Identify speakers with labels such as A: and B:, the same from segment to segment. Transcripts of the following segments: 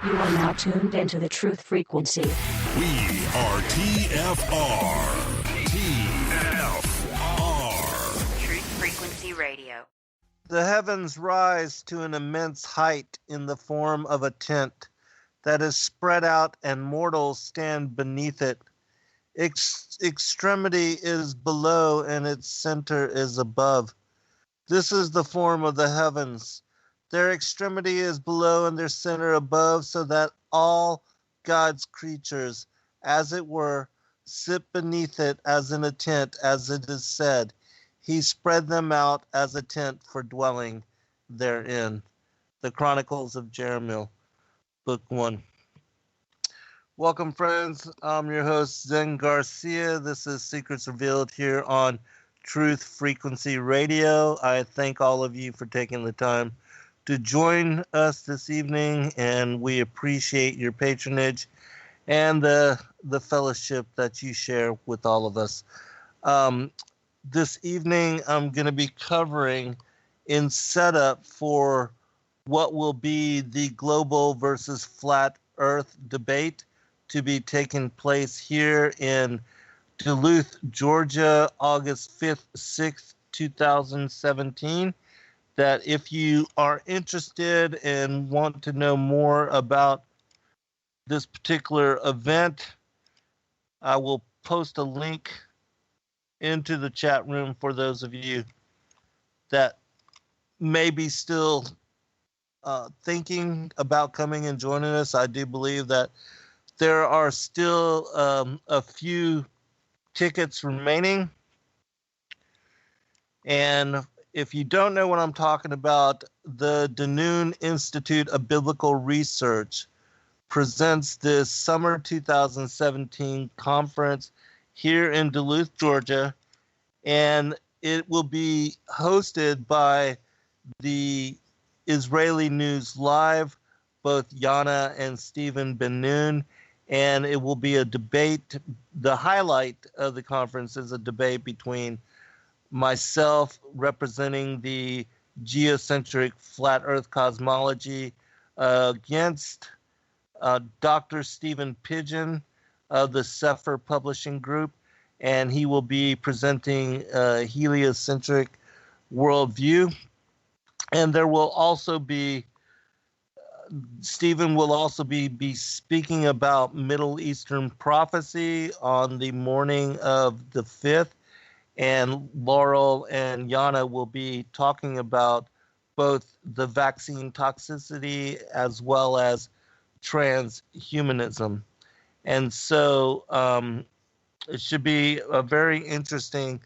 A: You are now tuned into the truth frequency.
B: We are TFR. TFR.
C: Truth Frequency Radio.
D: The heavens rise to an immense height in the form of a tent that is spread out, and mortals stand beneath it. Extremity is below, and its center is above. This is the form of the heavens. Their extremity is below and their center above, so that all God's creatures, as it were, sit beneath it as in a tent, as it is said. He spread them out as a tent for dwelling therein. The Chronicles of Jeremiah, Book 1. Welcome, friends. I'm your host, Zen Garcia. This is Secrets Revealed here on Truth Frequency Radio. I thank all of you for taking the time to join us this evening, and we appreciate your patronage and the fellowship that you share with all of us. This evening, I'm going to be covering in setup for what will be the global versus flat Earth debate to be taking place here in Duluth, Georgia, August 5th, 6th, 2017. That if you are interested and want to know more about this particular event, I will post a link into the chat room for those of you that may be still thinking about coming and joining us. I do believe that there are still a few tickets remaining. And if you don't know what I'm talking about, the Danoon Institute of Biblical Research presents this summer 2017 conference here in Duluth, Georgia, and it will be hosted by the Israeli News Live, both Yana and Stephen Ben-Nun, and it will be a debate. The highlight of the conference is a debate between myself, representing the geocentric flat Earth cosmology, against Dr. Stephen Pidgeon of the Sefer Publishing Group, and he will be presenting a heliocentric worldview. And there will also be, Stephen will also be speaking about Middle Eastern prophecy on the morning of the 5th. And Laurel and Yana will be talking about both the vaccine toxicity as well as transhumanism. And so it should be a very interesting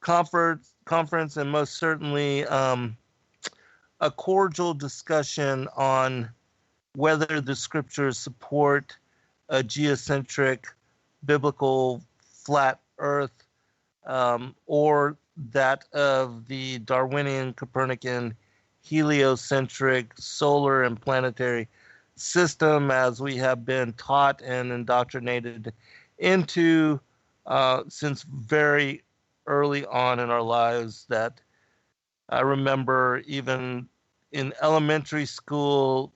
D: conference and most certainly a cordial discussion on whether the scriptures support a geocentric biblical flat earth or that of the Darwinian Copernican heliocentric solar and planetary system, as we have been taught and indoctrinated into since very early on in our lives. That I remember even in elementary school,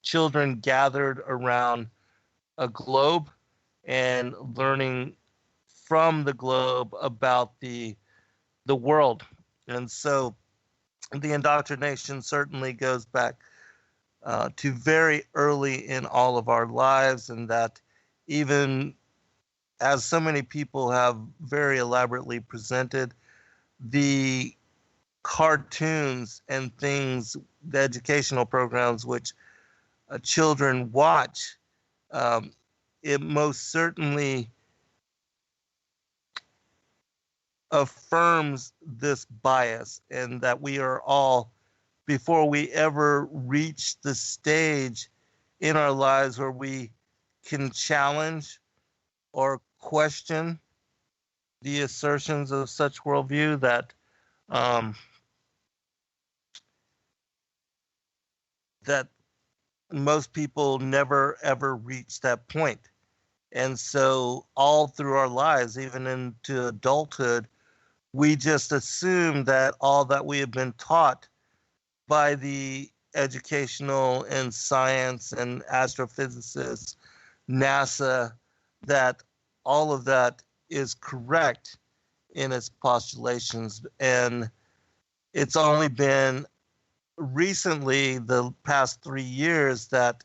D: children gathered around a globe and learning from the globe about the world. And so the indoctrination certainly goes back to very early in all of our lives, and that even as so many people have very elaborately presented, the cartoons and things, the educational programs which children watch, it most certainly affirms this bias, and that we are all, before we ever reach the stage in our lives where we can challenge or question the assertions of such worldview, that that most people never ever reach that point. And so all through our lives, even into adulthood, we just assume that all that we have been taught by the educational and science and astrophysicists, NASA, that all of that is correct in its postulations. And it's only been recently, the past 3 years, that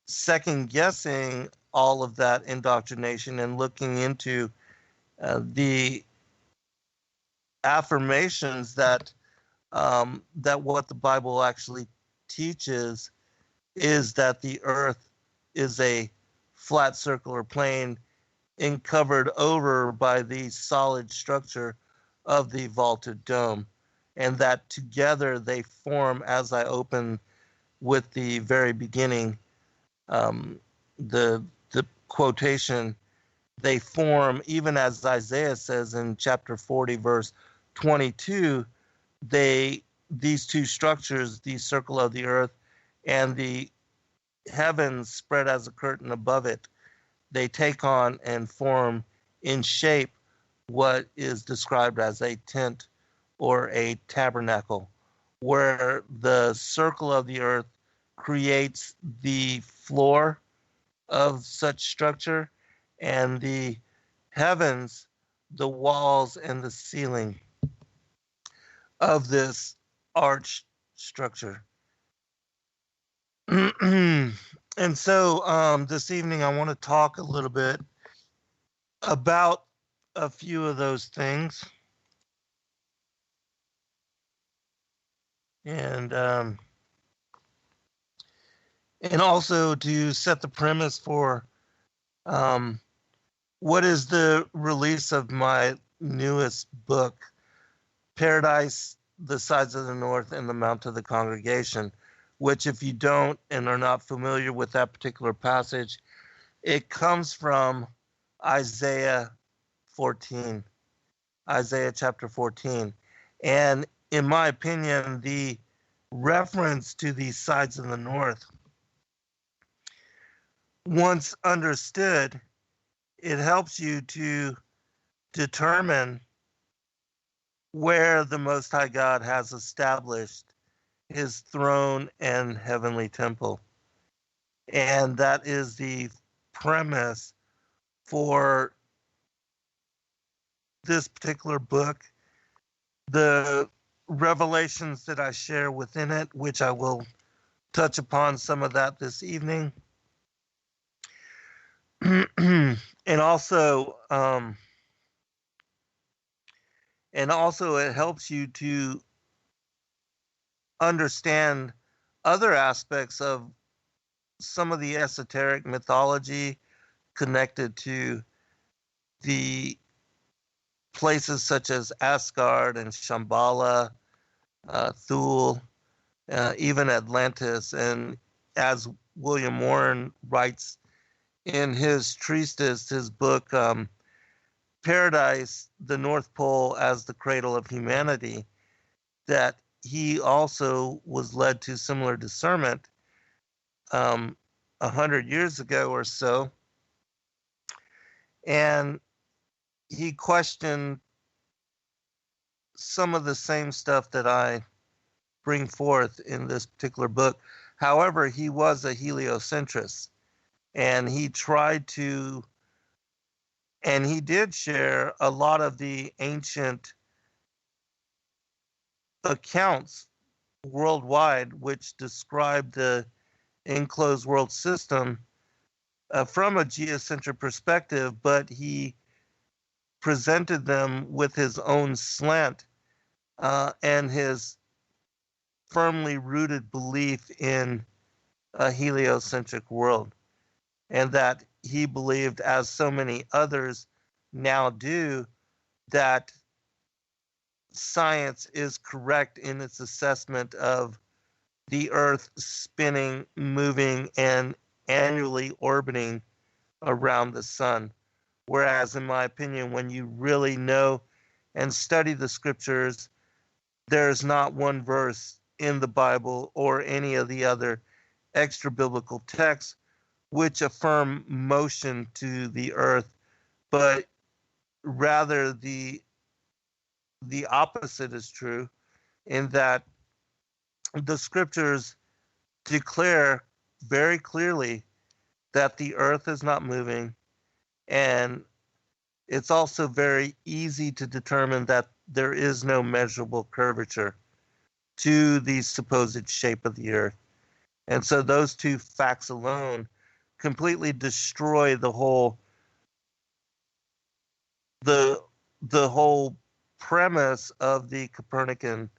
D: second guessing all of that indoctrination and looking into the affirmations that that what the Bible actually teaches is that the earth is a flat circular plane and covered over by the solid structure of the vaulted dome, and that together they form, as I open with the very beginning, the quotation, they form, even as Isaiah says in chapter 40, verse 22, these two structures, the circle of the earth and the heavens spread as a curtain above it, they take on and form in shape what is described as a tent or a tabernacle, where the circle of the earth creates the floor of such structure, and the heavens, the walls and the ceiling of this arch structure. And so this evening I want to talk a little bit about a few of those things. And also to set the premise for what is the release of my newest book, Paradise, the Sides of the North, and the Mount of the Congregation, which, if you don't and are not familiar with that particular passage, it comes from Isaiah 14, Isaiah chapter 14. And in my opinion, the reference to these sides of the north, once understood, it helps you to determine where the Most High God has established his throne and heavenly temple. And that is the premise for this particular book. The revelations that I share within it, which I will touch upon some of that this evening. and also it helps you to understand other aspects of some of the esoteric mythology connected to the places such as Asgard and Shambhala, Thule, even Atlantis. And as William Warren writes in his treatise, his book, Paradise, the North Pole as the Cradle of Humanity, that he also was led to similar discernment 100 years ago or so. And he questioned some of the same stuff that I bring forth in this particular book. However, he was a heliocentrist, and he tried to, and he did share a lot of the ancient accounts worldwide, which describe the enclosed world system from a geocentric perspective, but he presented them with his own slant and his firmly rooted belief in a heliocentric world, and that he believed, as so many others now do, that science is correct in its assessment of the Earth spinning, moving, and annually orbiting around the sun. Whereas, in my opinion, when you really know and study the scriptures, there's not one verse in the Bible or any of the other extra biblical texts which affirm motion to the earth, but rather the opposite is true, in that the scriptures declare very clearly that the earth is not moving, and it's also very easy to determine that there is no measurable curvature to the supposed shape of the earth. And so those two facts alone completely destroy the whole premise of the Copernican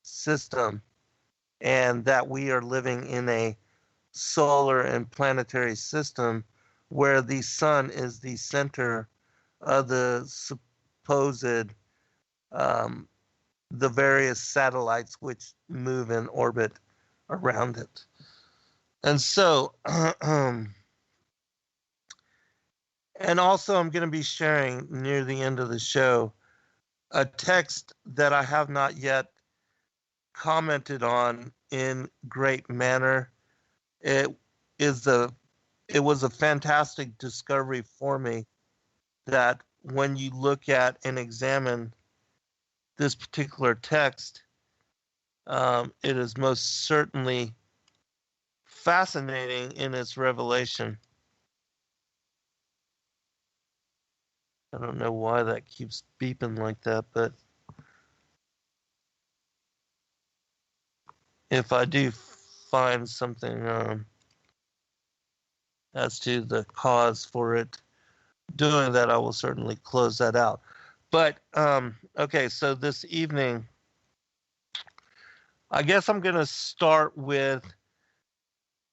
D: system, and that we are living in a solar and planetary system where the sun is the center of the supposed the various satellites which move in orbit around it. And so and also I'm going to be sharing near the end of the show a text that I have not yet commented on in great manner. It was a fantastic discovery for me that when you look at and examine this particular text, it is most certainly fascinating in its revelation. I don't know why that keeps beeping like that, but if I do find something as to the cause for it doing that, I will certainly close that out. But okay, so this evening, I guess I'm going to start with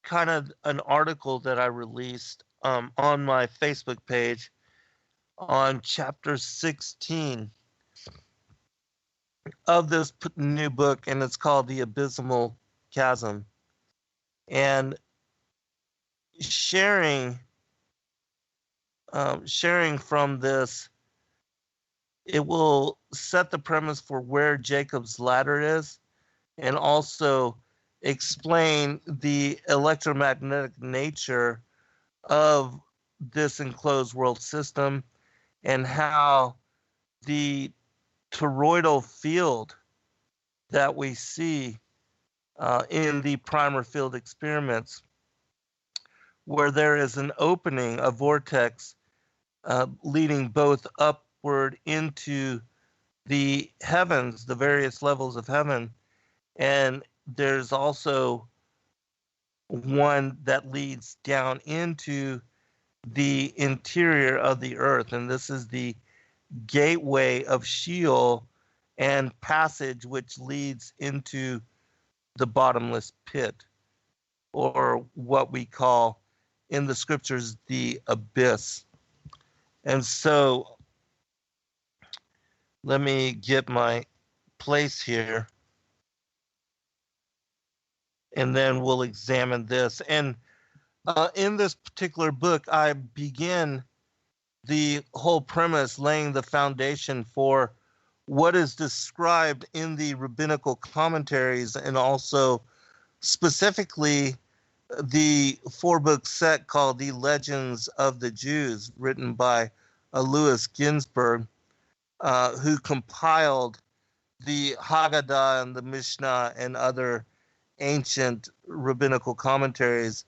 D: kind of an article that I released on my Facebook page on chapter 16 of this new book, and it's called The Abysmal Chasm. And sharing from this, it will set the premise for where Jacob's ladder is, and also explain the electromagnetic nature of this enclosed world system and how the toroidal field that we see in the primer field experiments, where there is an opening, a vortex leading both upward into the heavens, the various levels of heaven, and there's also one that leads down into the interior of the earth, and this is the gateway of Sheol and passage which leads into the bottomless pit, or what we call in the scriptures the abyss. And so let me get my place here, and then we'll examine this. And in this particular book, I begin the whole premise laying the foundation for what is described in the rabbinical commentaries, and also specifically the 4-book set called The Legends of the Jews, written by Louis Ginsburg, who compiled the Haggadah and the Mishnah and other ancient rabbinical commentaries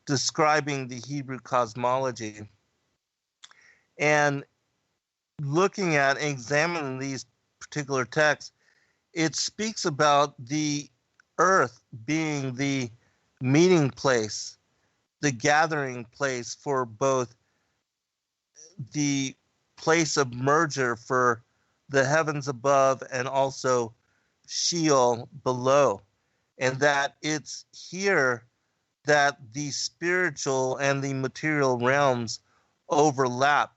D: describing the Hebrew cosmology. And looking at and examining these particular texts, it speaks about the earth being the meeting place, the gathering place for both the place of merger for the heavens above and also Sheol below. And that it's here that the spiritual and the material realms overlap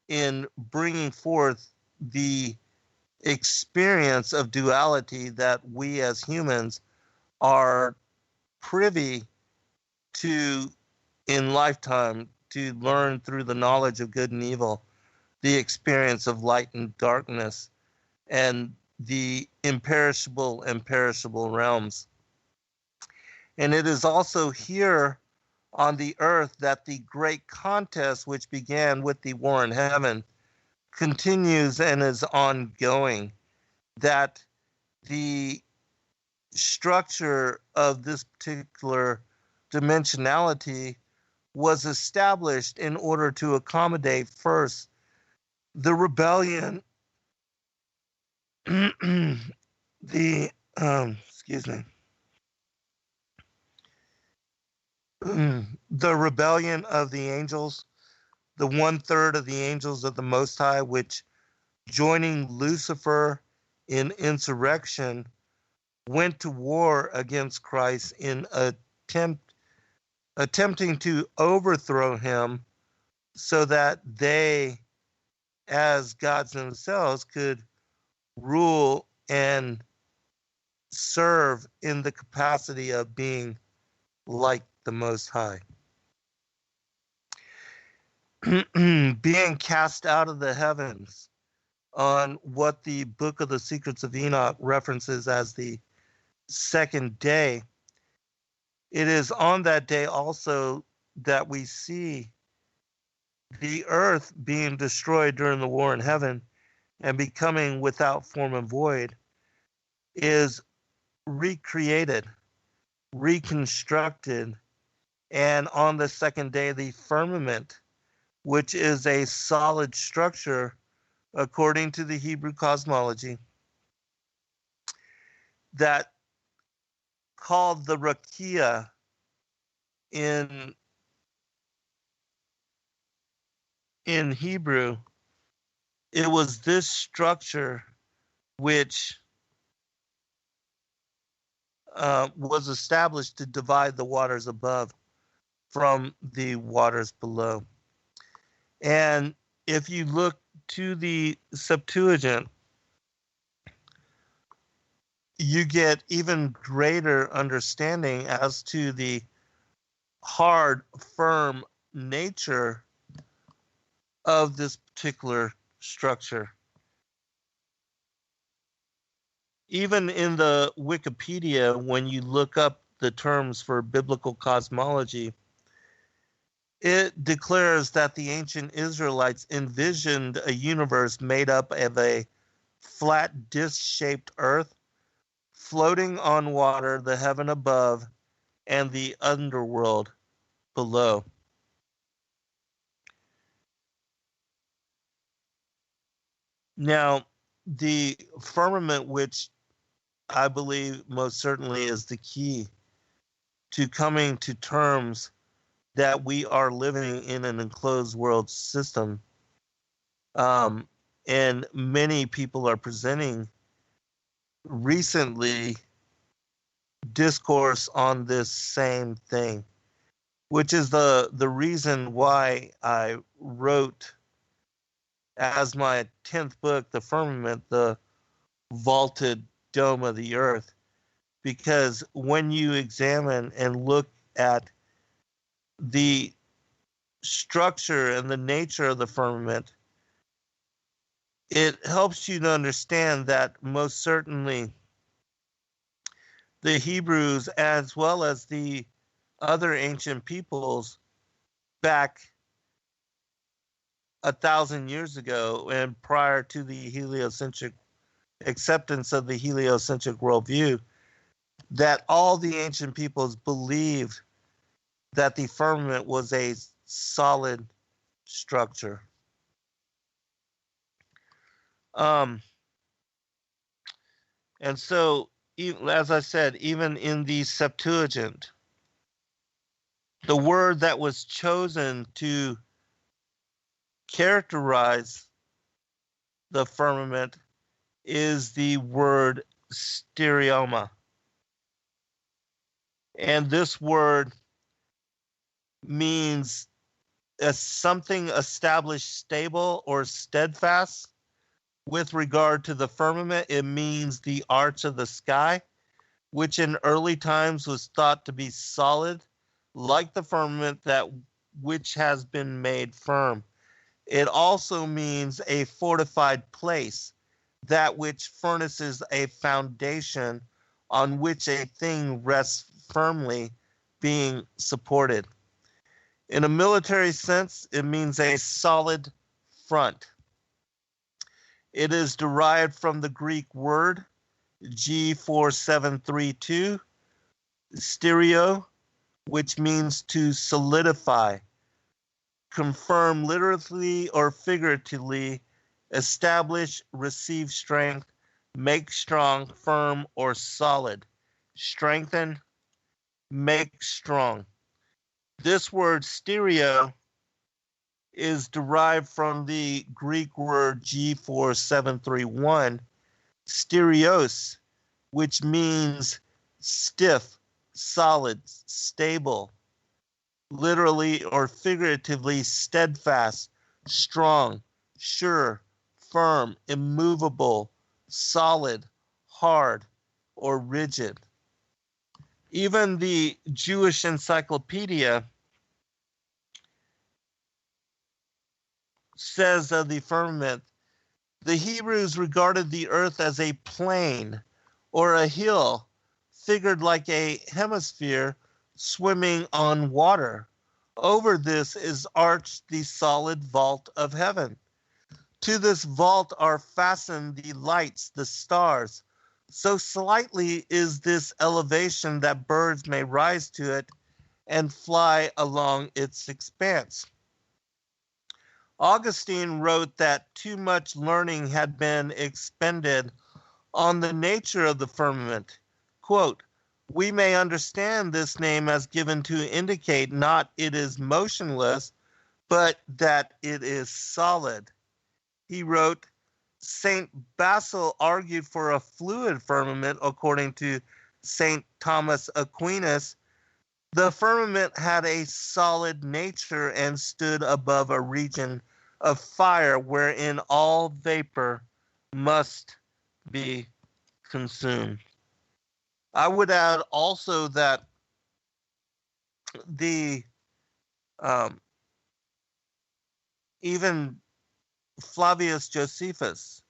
D: in bringing forth the experience of duality that we as humans are privy to in lifetime, to learn through the knowledge of good and evil, the experience of light and darkness, and the imperishable and perishable realms. And it is also here on the earth that the great contest, which began with the war in heaven, continues and is ongoing. That the structure of this particular dimensionality was established in order to accommodate first the rebellion, the excuse me, the rebellion of the angels, the 1/3 of the angels of the Most High, which joining Lucifer in insurrection went to war against Christ in attempting to overthrow him so that they, as gods themselves, could rule and serve in the capacity of being like the Most High. Being cast out of the heavens on what the Book of the Secrets of Enoch references as the second day. It is on that day also that we see the earth being destroyed during the war in heaven and becoming without form and void, is recreated, reconstructed, and on the second day, the firmament, which is a solid structure according to the Hebrew cosmology, that called the Rakia in Hebrew. It was this structure which was established to divide the waters above from the waters below. And if you look to the Septuagint, you get even greater understanding as to the hard, firm nature of this particular structure. Even in the Wikipedia, when you look up the terms for biblical cosmology, it declares that the ancient Israelites envisioned a universe made up of a flat disc-shaped earth, floating on water, the heaven above, and the underworld below. Now, the firmament, which I believe most certainly is the key to coming to terms that we are living in an enclosed world system, and many people are presenting recently discourse on this same thing, which is the reason why I wrote as my 10th book, The Firmament, the vaulted dome of the earth, because when you examine and look at the structure and the nature of the firmament, it helps you to understand that most certainly the Hebrews, as well as the other ancient peoples back 1,000 years ago and prior to the heliocentric acceptance of the heliocentric worldview, that all the ancient peoples believed that the firmament was a solid structure. And so, as I said, even in the Septuagint, the word that was chosen to characterize the firmament is the word stereoma. And this word means something established, stable, or steadfast. With regard to the firmament, it means the arch of the sky, which in early times was thought to be solid, like the firmament which has been made firm. It also means a fortified place, that which furnishes a foundation on which a thing rests firmly, being supported. In a military sense, it means a solid front. It is derived from the Greek word G4732, stereo, which means to solidify, confirm literally or figuratively, establish, receive strength, make strong, firm, or solid, strengthen, make strong. This word stereo is derived from the Greek word G4731, stereos, which means stiff, solid, stable, literally or figuratively steadfast, strong, sure, firm, immovable, solid, hard, or rigid. Even the Jewish encyclopedia says of the firmament, the Hebrews regarded the earth as a plain or a hill, figured like a hemisphere swimming on water. Over this is arched the solid vault of heaven. To this vault are fastened the lights, the stars. So slightly is this elevation that birds may rise to it and fly along its expanse. Augustine wrote that too much learning had been expended on the nature of the firmament. Quote, we may understand this name as given to indicate not it is motionless, but that it is solid. He wrote, St. Basil argued for a fluid firmament according to St. Thomas Aquinas. The firmament had a solid nature and stood above a region of fire wherein all vapor must be consumed. I would add also that the even Flavius Josephus,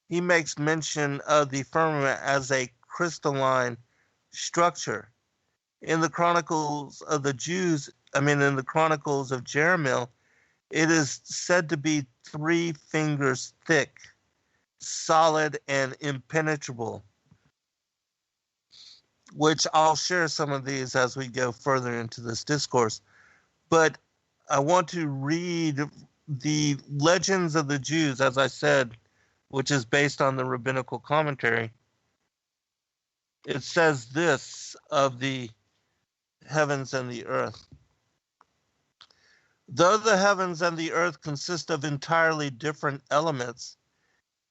D: he makes mention of the firmament as a crystalline structure. In the Chronicles of the Jews, in the Chronicles of Jeremiah, it is said to be 3 fingers thick, solid, and impenetrable, which I'll share some of these as we go further into this discourse. But I want to read the Legends of the Jews, as I said, which is based on the rabbinical commentary. It says this of the heavens and the earth. Though the heavens and the earth consist of entirely different elements,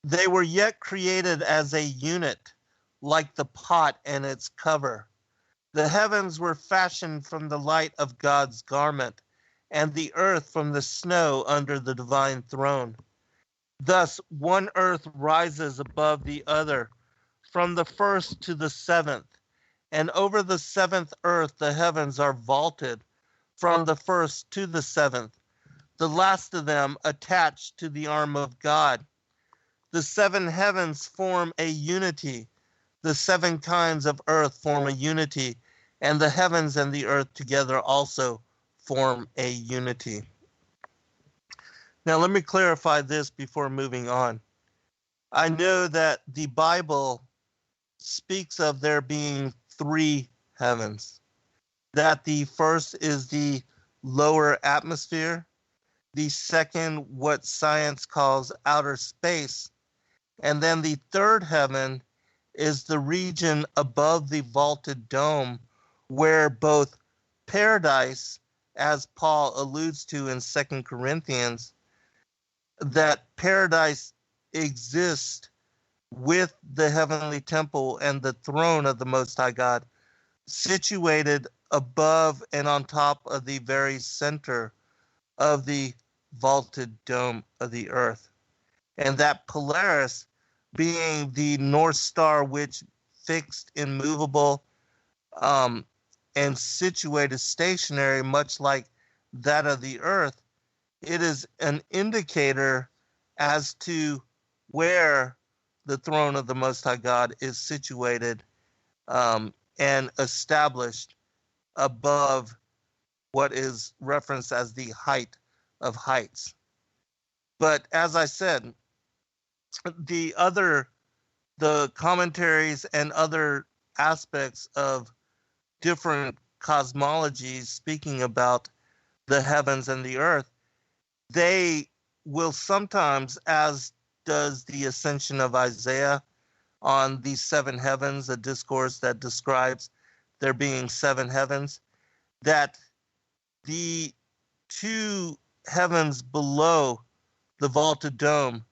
D: they were yet created as a unit, like the pot and its cover. The heavens were fashioned from the light of God's garment, and the earth from the snow under the divine throne. Thus, one earth rises above the other, from the first to the seventh, and over the seventh earth the heavens are vaulted, from the first to the seventh, the last of them attached to the arm of God. The 7 heavens form a unity. The 7 kinds of earth form a unity, and the heavens and the earth together also form a unity. Now, let me clarify this before moving on. I know that the Bible speaks of there being 3 heavens. That the first is the lower atmosphere, the second, what science calls outer space, and then the third heaven is the region above the vaulted dome, where both paradise, as Paul alludes to in 2 Corinthians, that paradise exists with the heavenly temple and the throne of the Most High God, situated above and on top of the very center of the vaulted dome of the earth. And that Polaris being the North Star, which fixed, immovable, and situated stationary, much like that of the earth, it is an indicator as to where the throne of the Most High God is situated and established above what is referenced as the height of heights. But as I said, the commentaries and other aspects of different cosmologies speaking about the heavens and the earth, they will sometimes, as does the ascension of Isaiah on these seven heavens, a discourse that describes there being seven heavens, that the two heavens below the vaulted dome,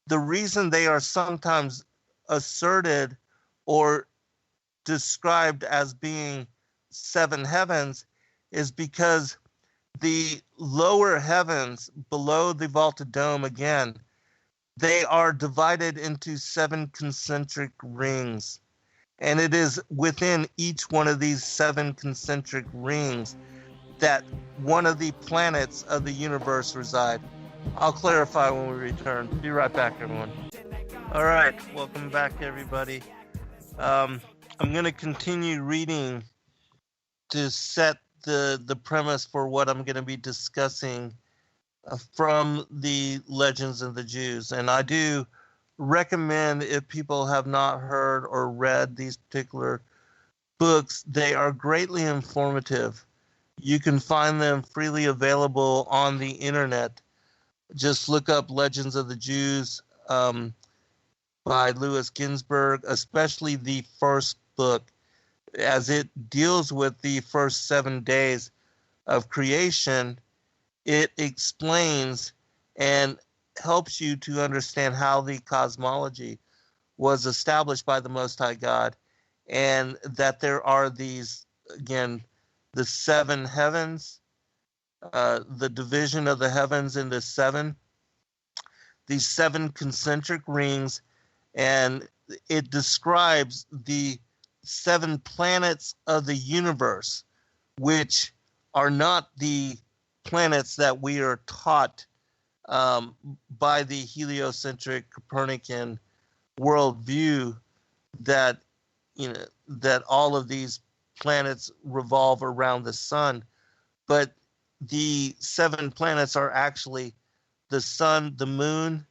D: the reason they are sometimes asserted or described as being seven heavens is because the lower heavens below the vaulted dome, again, they are divided into seven concentric rings. And it is within each one of these seven concentric rings that one of the planets of the universe reside. I'll clarify when we return. Be right back, everyone. All right, welcome back, everybody. I'm going to continue reading to set the premise for what I'm going to be discussing from the Legends of the Jews. And I do recommend, if people have not heard or read these particular books, they are greatly informative. You can find them freely available on the internet. Just look up Legends of the Jews by Louis Ginsberg, especially the first book, as it deals with the first 7 days of creation. It explains and helps you to understand how the cosmology was established by the Most High God, and that there are these, again, the seven heavens, the division of the heavens into seven, these seven concentric rings, and it describes the seven planets of the universe, which are not the planets that we are taught by the heliocentric Copernican worldview, that that all of these planets revolve around the sun. But the seven planets are actually the sun, the moon,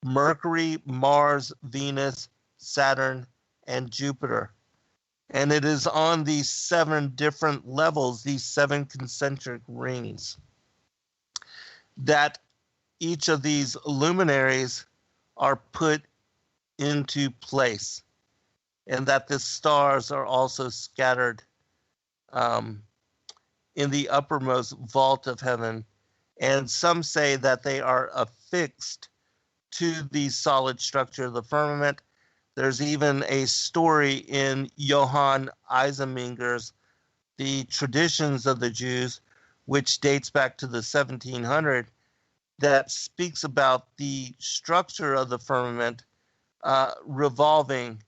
D: Mercury, Mars, Venus, Saturn, and Jupiter. And it is on these seven different levels, these seven concentric rings, that each of these luminaries are put into place, and that the stars are also scattered in the uppermost vault of heaven. And some say that they are affixed to the solid structure of the firmament. There's even a story in Johann Eisenminger's The Traditions of the Jews, which dates back to the 1700s, that speaks about the structure of the firmament revolving,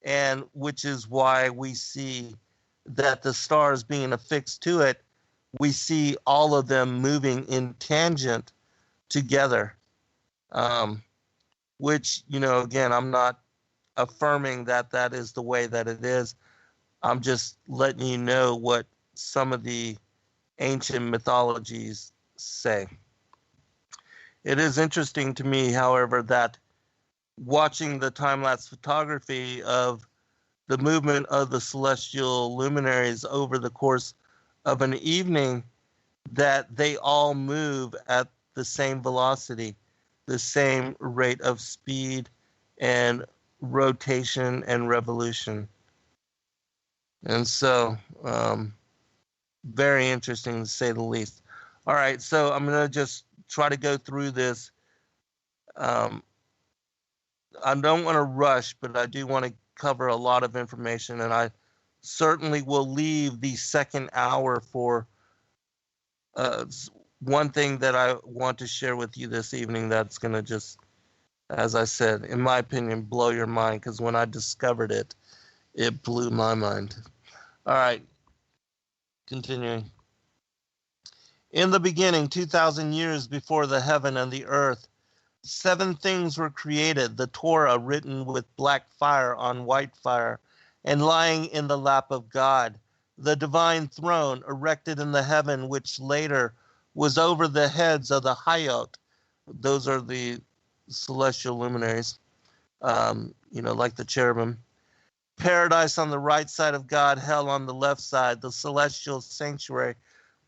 D: and which is why we see that the stars being affixed to it, we see all of them moving in tangent together. Which, again, I'm not affirming that that is the way that it is. I'm just letting you know what some of the ancient mythologies say. It is interesting to me, however, that watching the time-lapse photography of the movement of the celestial luminaries over the course of an evening, that they all move at the same velocity, the same rate of speed and rotation and revolution. And so, very interesting to say the least. All right, so I'm going to just try to go through this. I don't want to rush, but I do want to cover a lot of information, and I certainly will leave the second hour for one thing that I want to share with you this evening that's going to just, as I said, in my opinion, blow your mind, because when I discovered it, it blew my mind. All right, continuing. In the beginning, 2,000 years before the heaven and the earth, 7 things were created: the Torah written with black fire on white fire and lying in the lap of God, the divine throne erected in the heaven, which later was over the heads of the Hayot. Those are the celestial luminaries, like the cherubim. Paradise on the right side of God, hell on the left side, the celestial sanctuary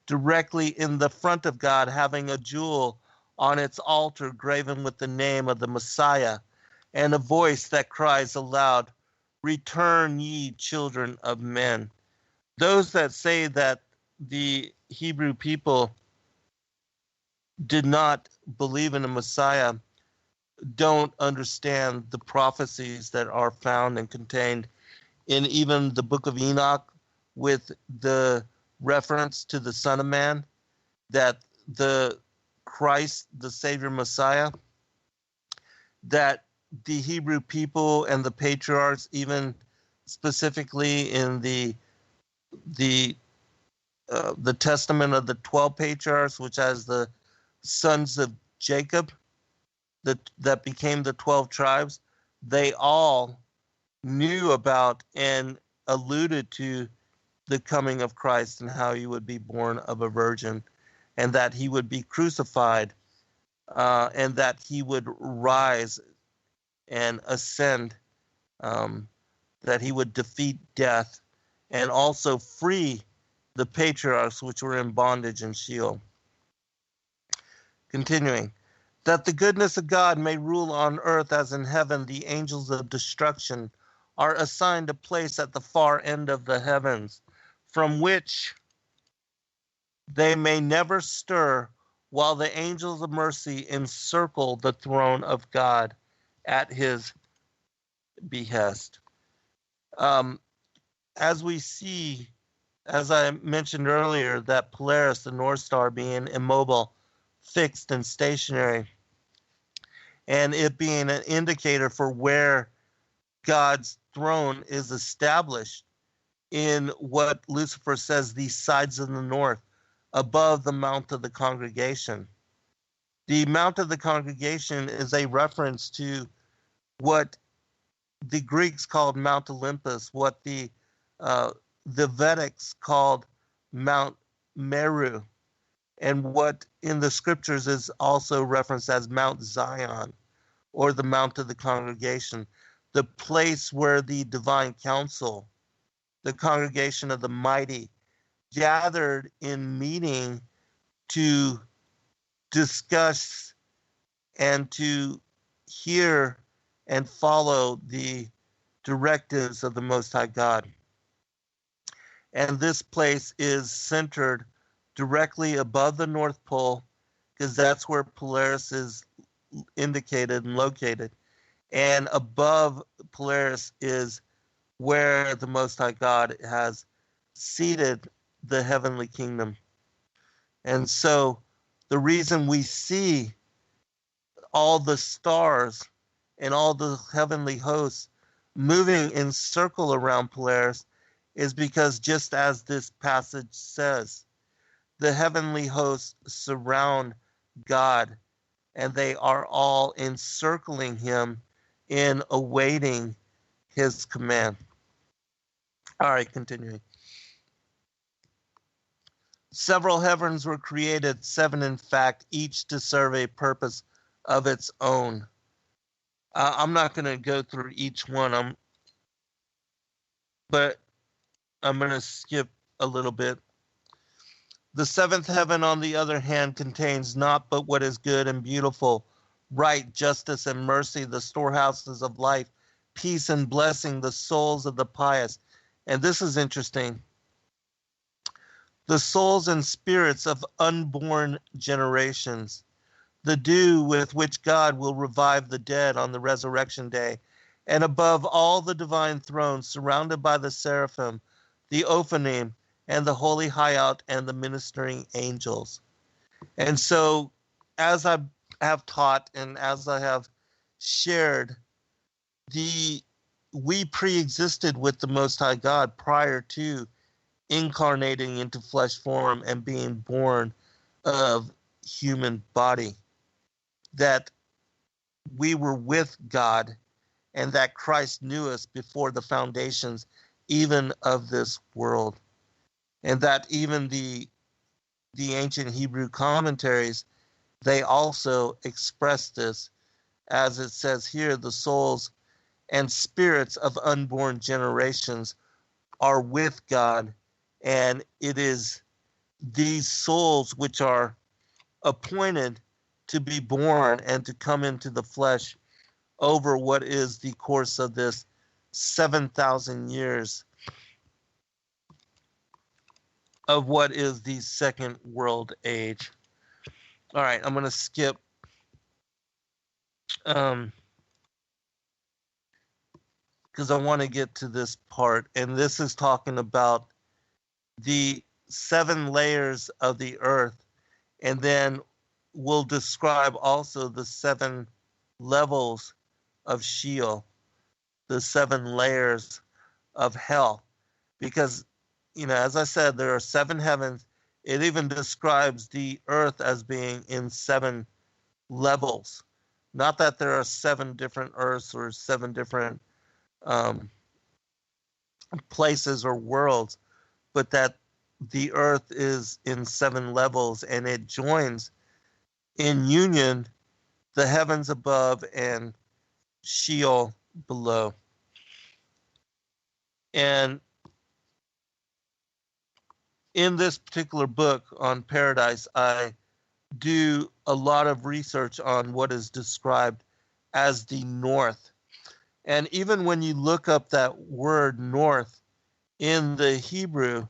D: directly in the front of God, having a jewel on its altar graven with the name of the Messiah, and a voice that cries aloud, "Return ye children of men." Those that say that the Hebrew people did not believe in a Messiah don't understand the prophecies that are found and contained in even the Book of Enoch, with the reference to the Son of Man, that the Christ, the Savior Messiah, that the Hebrew people and the patriarchs, even specifically in the Testament of the 12 patriarchs, which has the sons of Jacob, that became the 12 tribes, they all knew about and alluded to the coming of Christ and how he would be born of a virgin, and that he would be crucified, and that he would rise and ascend, that he would defeat death and also free the patriarchs which were in bondage in Sheol. Continuing, that the goodness of God may rule on earth as in heaven, the angels of destruction are assigned a place at the far end of the heavens, from which they may never stir, while the angels of mercy encircle the throne of God at his behest. As we see, as I mentioned earlier, that Polaris, the North Star, being immobile, fixed, and stationary, and it being an indicator for where God's throne is established in what Lucifer says, the sides of the north, above the Mount of the Congregation. The Mount of the Congregation is a reference to what the Greeks called Mount Olympus, what the Vedics called Mount Meru, and what in the scriptures is also referenced as Mount Zion, or the Mount of the Congregation, the place where the divine council, the congregation of the mighty, gathered in meeting to discuss and to hear and follow the directives of the Most High God. And this place is centered directly above the North Pole, because that's where Polaris is indicated and located. And above Polaris is where the Most High God has seated the heavenly kingdom. And so the reason we see all the stars and all the heavenly hosts moving in circle around Polaris is because, just as this passage says, the heavenly hosts surround God, and they are all encircling him in awaiting his command. All right, continuing. Several heavens were created, 7 in fact, each to serve a purpose of its own. I'm not going to go through each one, but I'm going to skip a little bit. The 7th heaven, on the other hand, contains not but what is good and beautiful, right, justice, and mercy, the storehouses of life, peace and blessing, the souls of the pious. And this is interesting. The souls and spirits of unborn generations, the dew with which God will revive the dead on the resurrection day, and above all the divine thrones, surrounded by the seraphim, the Ophanim, and the holy Hayat, and the ministering angels. And so, as I have taught and as I have shared, we pre-existed with the Most High God prior to incarnating into flesh form and being born of human body. That we were with God, and that Christ knew us before the foundations even of this world. And that even the ancient Hebrew commentaries, they also express this, as it says here, the souls and spirits of unborn generations are with God, and it is these souls which are appointed to be born and to come into the flesh over what is the course of this 7,000 years of what is the second world age. All right, I'm going to skip because I want to get to this part, and this is talking about the 7 layers of the earth, and then we'll describe also the 7 levels of Sheol, the 7 layers of hell, because, as I said, there are 7 heavens. It even describes the earth as being in 7 levels. Not that there are 7 different earths or 7 different places or worlds, but that the earth is in 7 levels, and it joins in union the heavens above and Sheol below. And in this particular book on paradise, I do a lot of research on what is described as the north. And even when you look up that word north in the Hebrew,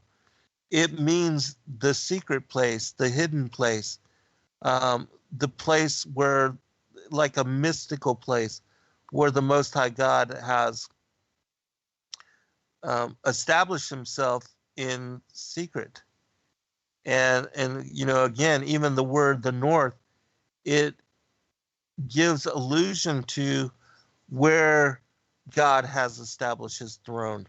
D: it means the secret place, the hidden place, the place where, like a mystical place, where the Most High God has established himself in secret. And again, even the word the north, it gives allusion to where God has established his throne.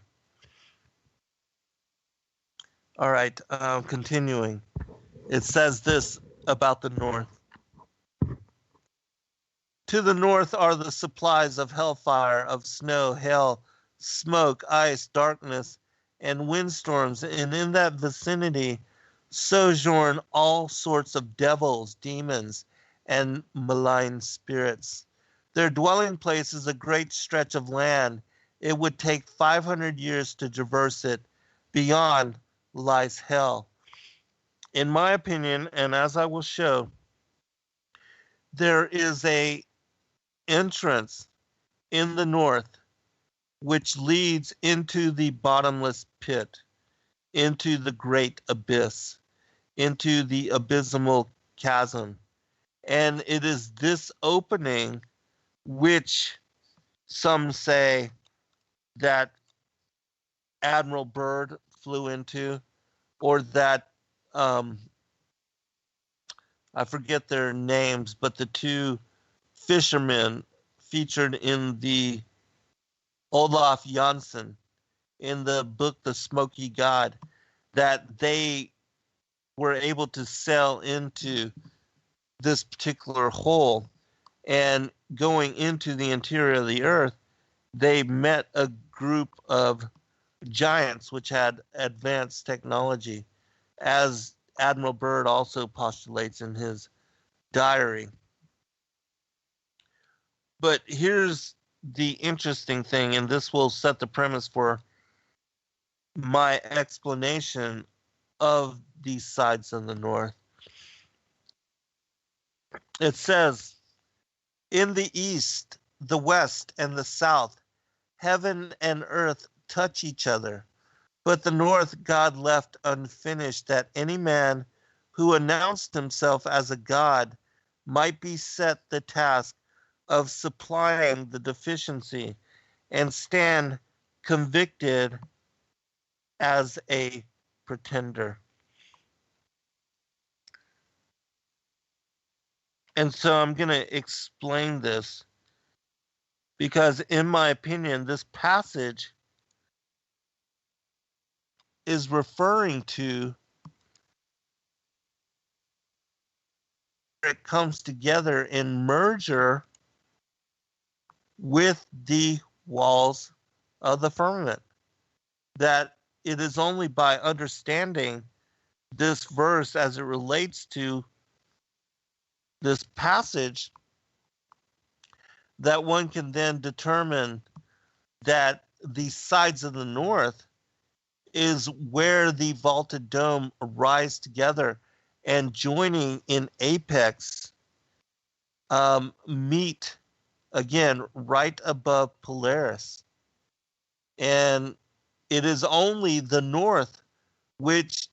D: All right, continuing. It says this about the north. To the north are the supplies of hellfire, of snow, hail, smoke, ice, darkness, and windstorms, and in that vicinity sojourn all sorts of devils, demons, and malign spirits. Their dwelling place is a great stretch of land. It would take 500 years to traverse it. Beyond lies hell. In my opinion, and as I will show, there is a entrance in the north which leads into the bottomless pit, into the great abyss, into the abysmal chasm. And it is this opening which some say that Admiral Byrd flew into, or that I forget their names, but the 2 fishermen featured in the Olaf Janssen in the book The Smoky God, that they were able to sail into this particular hole, and going into the interior of the earth, they met a group of giants which had advanced technology, as Admiral Byrd also postulates in his diary. But here's the interesting thing, and this will set the premise for my explanation of these sides of the north. It says, in the east, the west, and the south, heaven and earth touch each other. But the north God left unfinished, that any man who announced himself as a god might be set the task of supplying the deficiency and stand convicted as a pretender. And so I'm going to explain this because, in my opinion, this passage is referring to it comes together in merger with the walls of the firmament. That it is only by understanding this verse as it relates to this passage that one can then determine that the sides of the north is where the vaulted dome rise together and joining in apex meet again right above Polaris. And it is only the north which,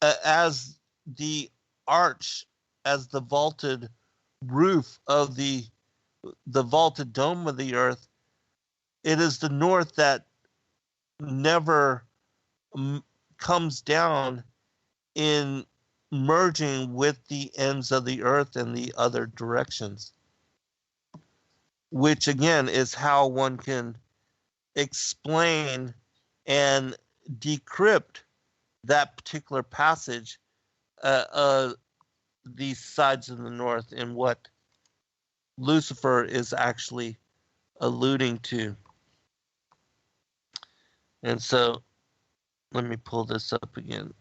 D: as the arch, as the vaulted roof of the vaulted dome of the earth, it is the north that never comes down in merging with the ends of the earth in the other directions, which again is how one can explain and decrypt that particular passage, these sides of the north, and what Lucifer is actually alluding to. And so let me pull this up again.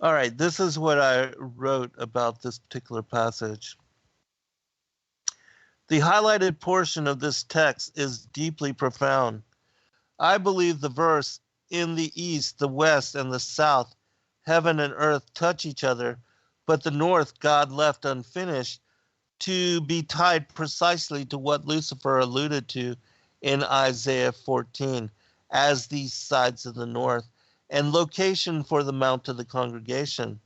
D: All right, this is what I wrote about this particular passage. The highlighted portion of this text is deeply profound. I believe the verse, in the east, the west, and the south, heaven and earth touch each other, but the north God left unfinished, to be tied precisely to what Lucifer alluded to in Isaiah 14 as these sides of the north, and location for the mount of the congregation.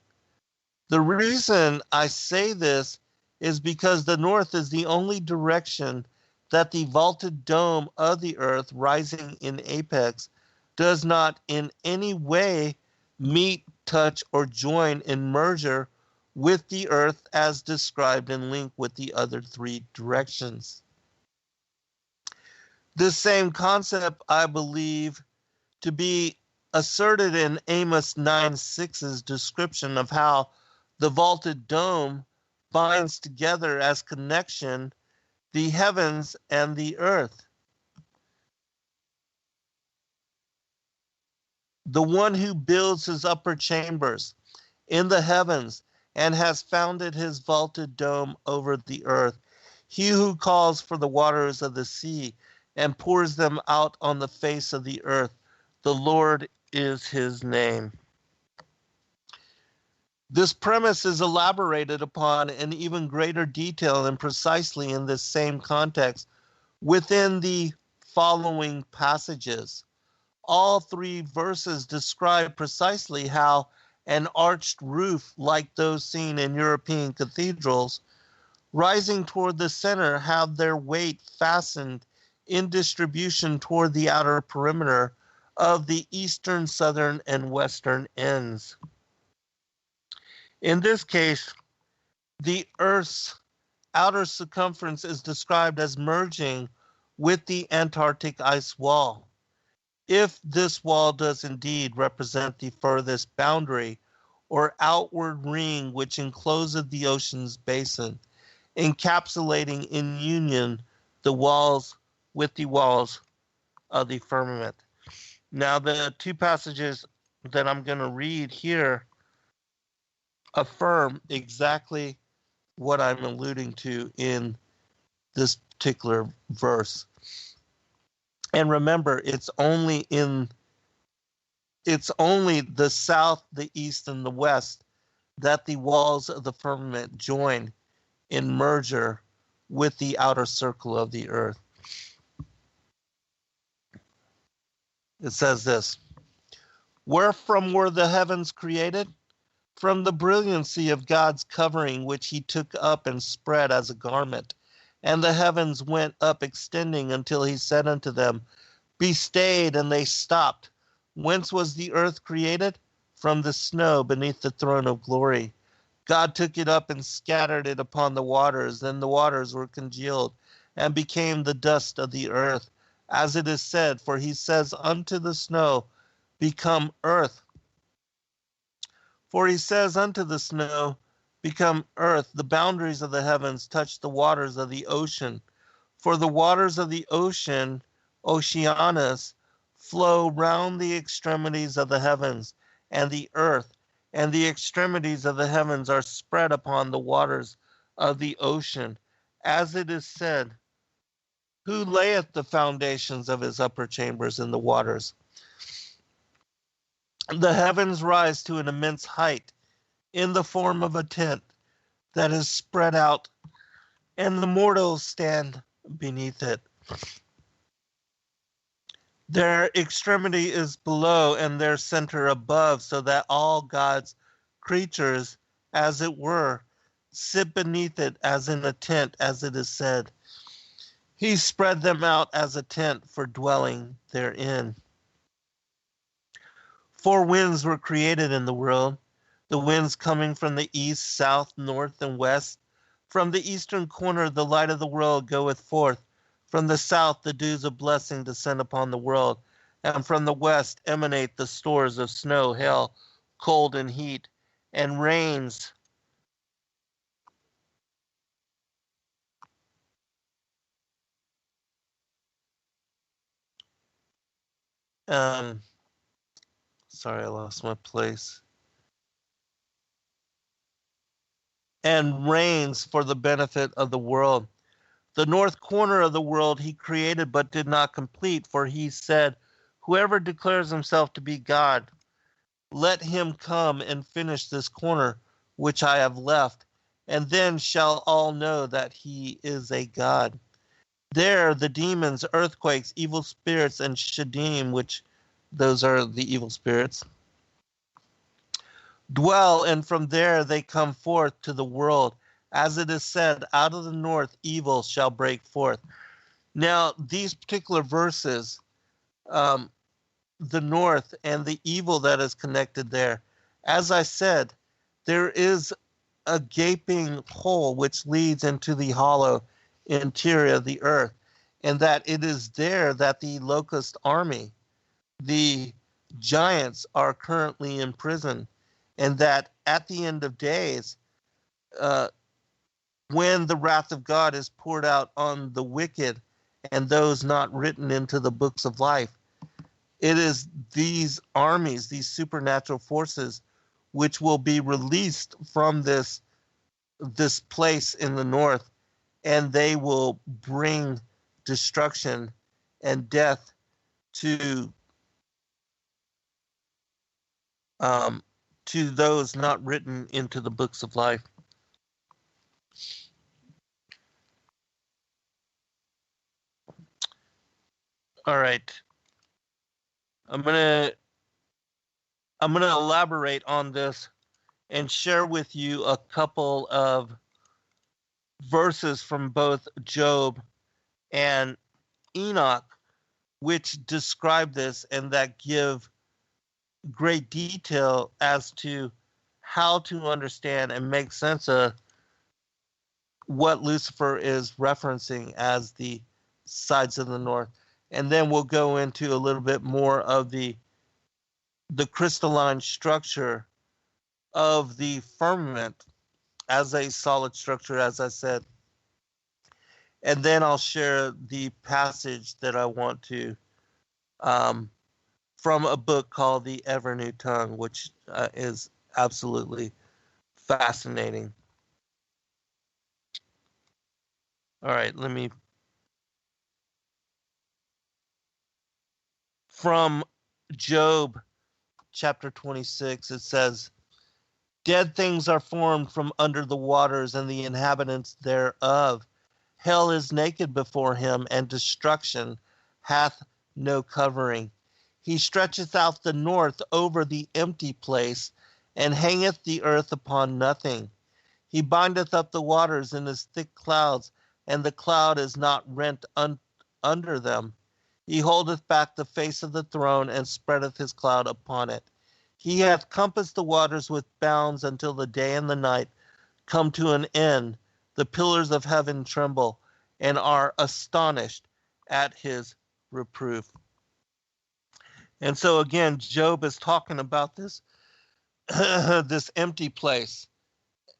D: The reason I say this is because the north is the only direction that the vaulted dome of the earth rising in apex does not in any way meet, touch, or join in merger with the earth as described and linked with the other three directions. This same concept, I believe, to be asserted in Amos 9:6's description of how the vaulted dome binds together as connection the heavens and the earth. The one who builds his upper chambers in the heavens and has founded his vaulted dome over the earth. He who calls for the waters of the sea and pours them out on the face of the earth. The Lord is his name. This premise is elaborated upon in even greater detail and precisely in this same context within the following passages. All three verses describe precisely how an arched roof like those seen in European cathedrals, rising toward the center, have their weight fastened in distribution toward the outer perimeter of the eastern, southern, and western ends. In this case, the Earth's outer circumference is described as merging with the Antarctic ice wall. If this wall does indeed represent the furthest boundary or outward ring which encloses the ocean's basin, encapsulating in union the walls with the walls of the firmament. Now, the two passages that I'm going to read here affirm exactly what I'm alluding to in this particular verse. And remember, it's only the south, the east, and the west that the walls of the firmament join in merger with the outer circle of the earth. It says this: wherefrom were the heavens created? From the brilliancy of God's covering, which he took up and spread as a garment. And the heavens went up extending until he said unto them, be stayed, and they stopped. Whence was the earth created? From the snow beneath the throne of glory. God took it up and scattered it upon the waters. Then the waters were congealed and became the dust of the earth. As it is said, for he says unto the snow, become earth. For he says unto the snow, become earth. The boundaries of the heavens touch the waters of the ocean. For the waters of the ocean, Oceanus, flow round the extremities of the heavens and the earth, and the extremities of the heavens are spread upon the waters of the ocean, as it is said, who layeth the foundations of his upper chambers in the waters? The heavens rise to an immense height in the form of a tent that is spread out, and the mortals stand beneath it. Their extremity is below and their center above, so that all God's creatures, as it were, sit beneath it as in a tent, as it is said. He spread them out as a tent for dwelling therein. 4 winds were created in the world, the winds coming from the east, south, north, and west. From the eastern corner the light of the world goeth forth. From the south the dews of blessing descend upon the world. And from the west emanate the stores of snow, hail, cold, and heat, and rains. Sorry, I lost my place. And rains for the benefit of the world. The north corner of the world he created but did not complete, for he said, whoever declares himself to be God, let him come and finish this corner which I have left, and then shall all know that he is a God. There the demons, earthquakes, evil spirits, and shadim, which those are the evil spirits, dwell, and from there they come forth to the world. As it is said, out of the north evil shall break forth. Now, these particular verses, the north and the evil that is connected there, as I said, there is a gaping hole which leads into the hollow interior of the earth, and that it is there that the locust army, the giants, are currently imprisoned, and that at the end of days, when the wrath of God is poured out on the wicked and those not written into the books of life, it is these armies, these supernatural forces, which will be released from this place in the north, and they will bring destruction and death to those not written into the books of life. All right. I'm gonna elaborate on this and share with you a couple of verses from both Job and Enoch, which describe this and that give great detail as to how to understand and make sense of what Lucifer is referencing as the sides of the north. And then we'll go into a little bit more of the crystalline structure of the firmament as a solid structure, as I said. And then I'll share the passage that I want to, from a book called The Ever New Tongue, which is absolutely fascinating. All right, from Job chapter 26, it says, dead things are formed from under the waters, and the inhabitants thereof. Hell is naked before him, and destruction hath no covering. He stretcheth out the north over the empty place, and hangeth the earth upon nothing. He bindeth up the waters in his thick clouds, and the cloud is not rent under them. He holdeth back the face of the throne, and spreadeth his cloud upon it. He hath compassed the waters with bounds until the day and the night come to an end. The pillars of heaven tremble and are astonished at his reproof. And so again, Job is talking about this, this empty place,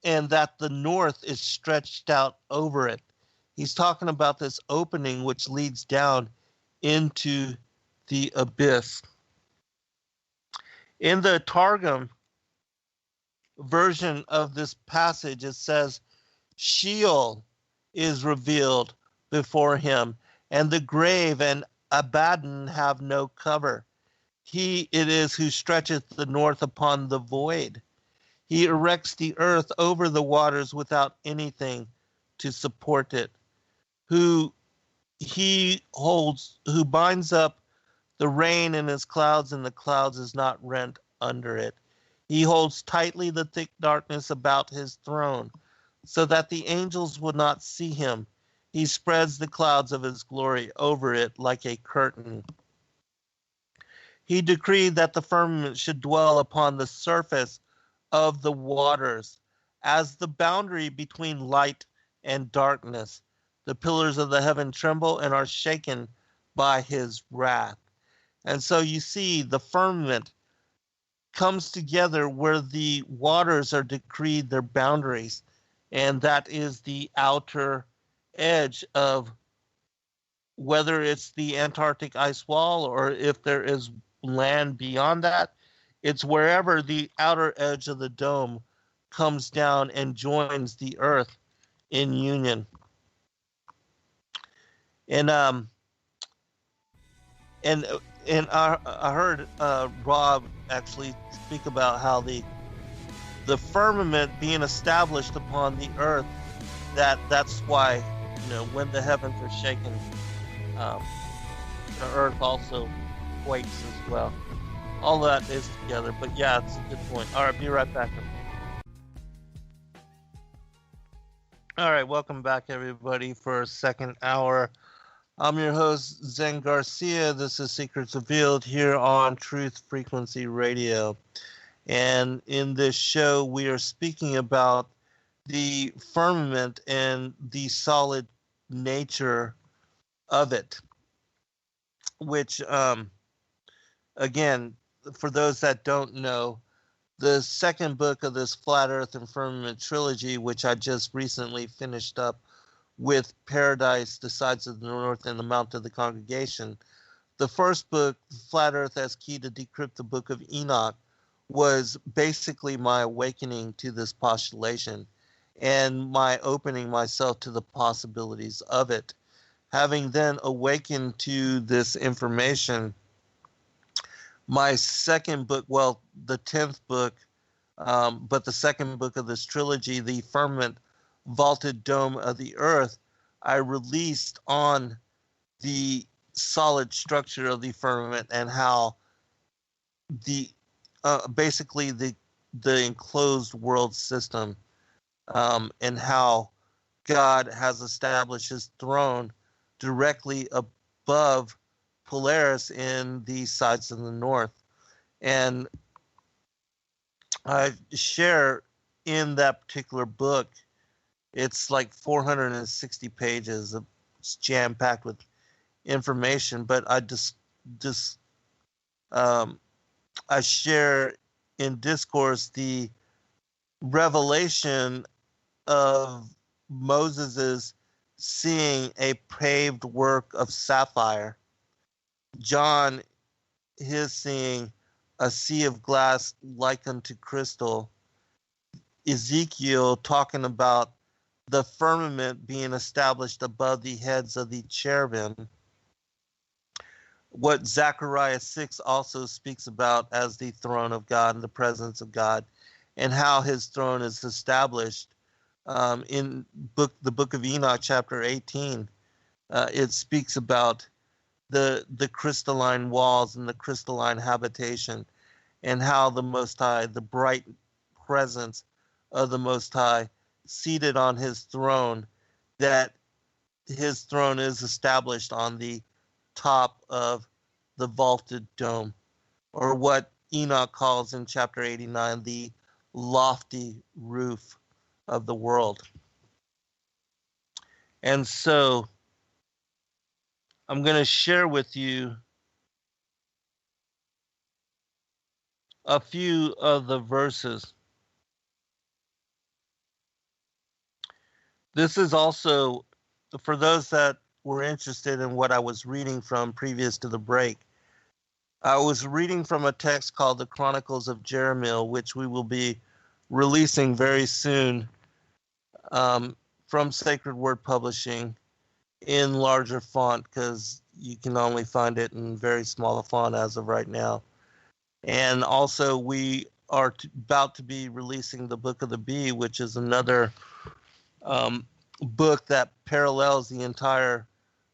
D: and that the north is stretched out over it. He's talking about this opening which leads down into the abyss. In the Targum version of this passage, it says, Sheol is revealed before him, and the grave and Abaddon have no cover. He it is who stretcheth the north upon the void. He erects the earth over the waters without anything to support it. Who who binds up the rain in his clouds, and the clouds is not rent under it. He holds tightly the thick darkness about his throne, so that the angels would not see him. He spreads the clouds of his glory over it like a curtain. He decreed that the firmament should dwell upon the surface of the waters, as the boundary between light and darkness. The pillars of the heaven tremble and are shaken by his wrath. And so you see the firmament comes together where the waters are decreed their boundaries, and that is the outer edge of whether it's the Antarctic ice wall or if there is land beyond that. It's wherever the outer edge of the dome comes down and joins the earth in union. And I heard Rob actually speak about how the firmament being established upon the earth, that's why, when the heavens are shaken, the earth also quakes as well. All that is together, but yeah, it's a good point. All right, be right back. All right, welcome back, everybody, for a second hour. I'm your host, Zen Garcia. This is Secrets Revealed here on Truth Frequency Radio. And in this show, we are speaking about the firmament and the solid nature of it, which, again, for those that don't know, the second book of this Flat Earth and Firmament trilogy, which I just recently finished up with Paradise, the Sides of the North, and the Mount of the Congregation. The first book, Flat Earth as Key to Decrypt the Book of Enoch, was basically my awakening to this postulation and my opening myself to the possibilities of it. Having then awakened to this information, my second book, well, the 10th book, but the second book of this trilogy, the Firmament Vaulted Dome of the Earth, I released on the solid structure of the firmament and how the basically the enclosed world system, and how God has established his throne directly above Polaris in the Sides of the North. And I share in that particular book, it's like 460 pages. It's jam-packed with information, but I I share in discourse the revelation of Moses's seeing a paved work of sapphire. John, his seeing a sea of glass like unto crystal. Ezekiel talking about the firmament being established above the heads of the cherubim. What Zechariah 6 also speaks about as the throne of God and the presence of God, and how his throne is established in the Book of Enoch, chapter 18. It speaks about the crystalline walls and the crystalline habitation, and how the Most High, the bright presence of the Most High, seated on his throne, that his throne is established on the top of the vaulted dome, or what Enoch calls in chapter 89 the lofty roof of the world. And so I'm going to share with you a few of the verses. This is also, for those that were interested in what I was reading from previous to the break, I was reading from a text called the Chronicles of Jeremiah, which we will be releasing very soon from Sacred Word Publishing in larger font, because you can only find it in very small font as of right now. And also, we are about to be releasing the Book of the Bee, which is another book that parallels the entire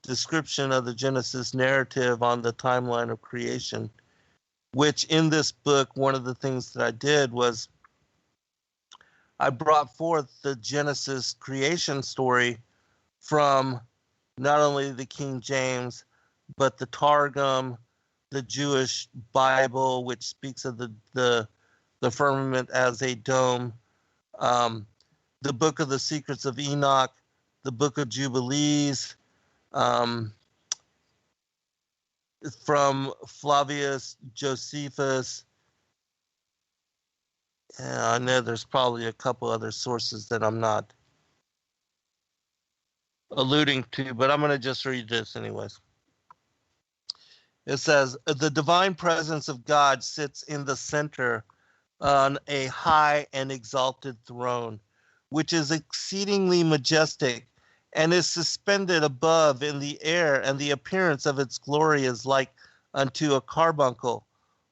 D: description of the Genesis narrative on the timeline of creation. Which in this book, one of the things that I did was I brought forth the Genesis creation story from not only the King James, but the Targum, the Jewish Bible, which speaks of the firmament as a dome, the Book of the Secrets of Enoch, the Book of Jubilees, from Flavius Josephus. And I know there's probably a couple other sources that I'm not alluding to, but I'm going to just read this anyways. It says, the divine presence of God sits in the center on a high and exalted throne, which is exceedingly majestic and is suspended above in the air, and the appearance of its glory is like unto a carbuncle.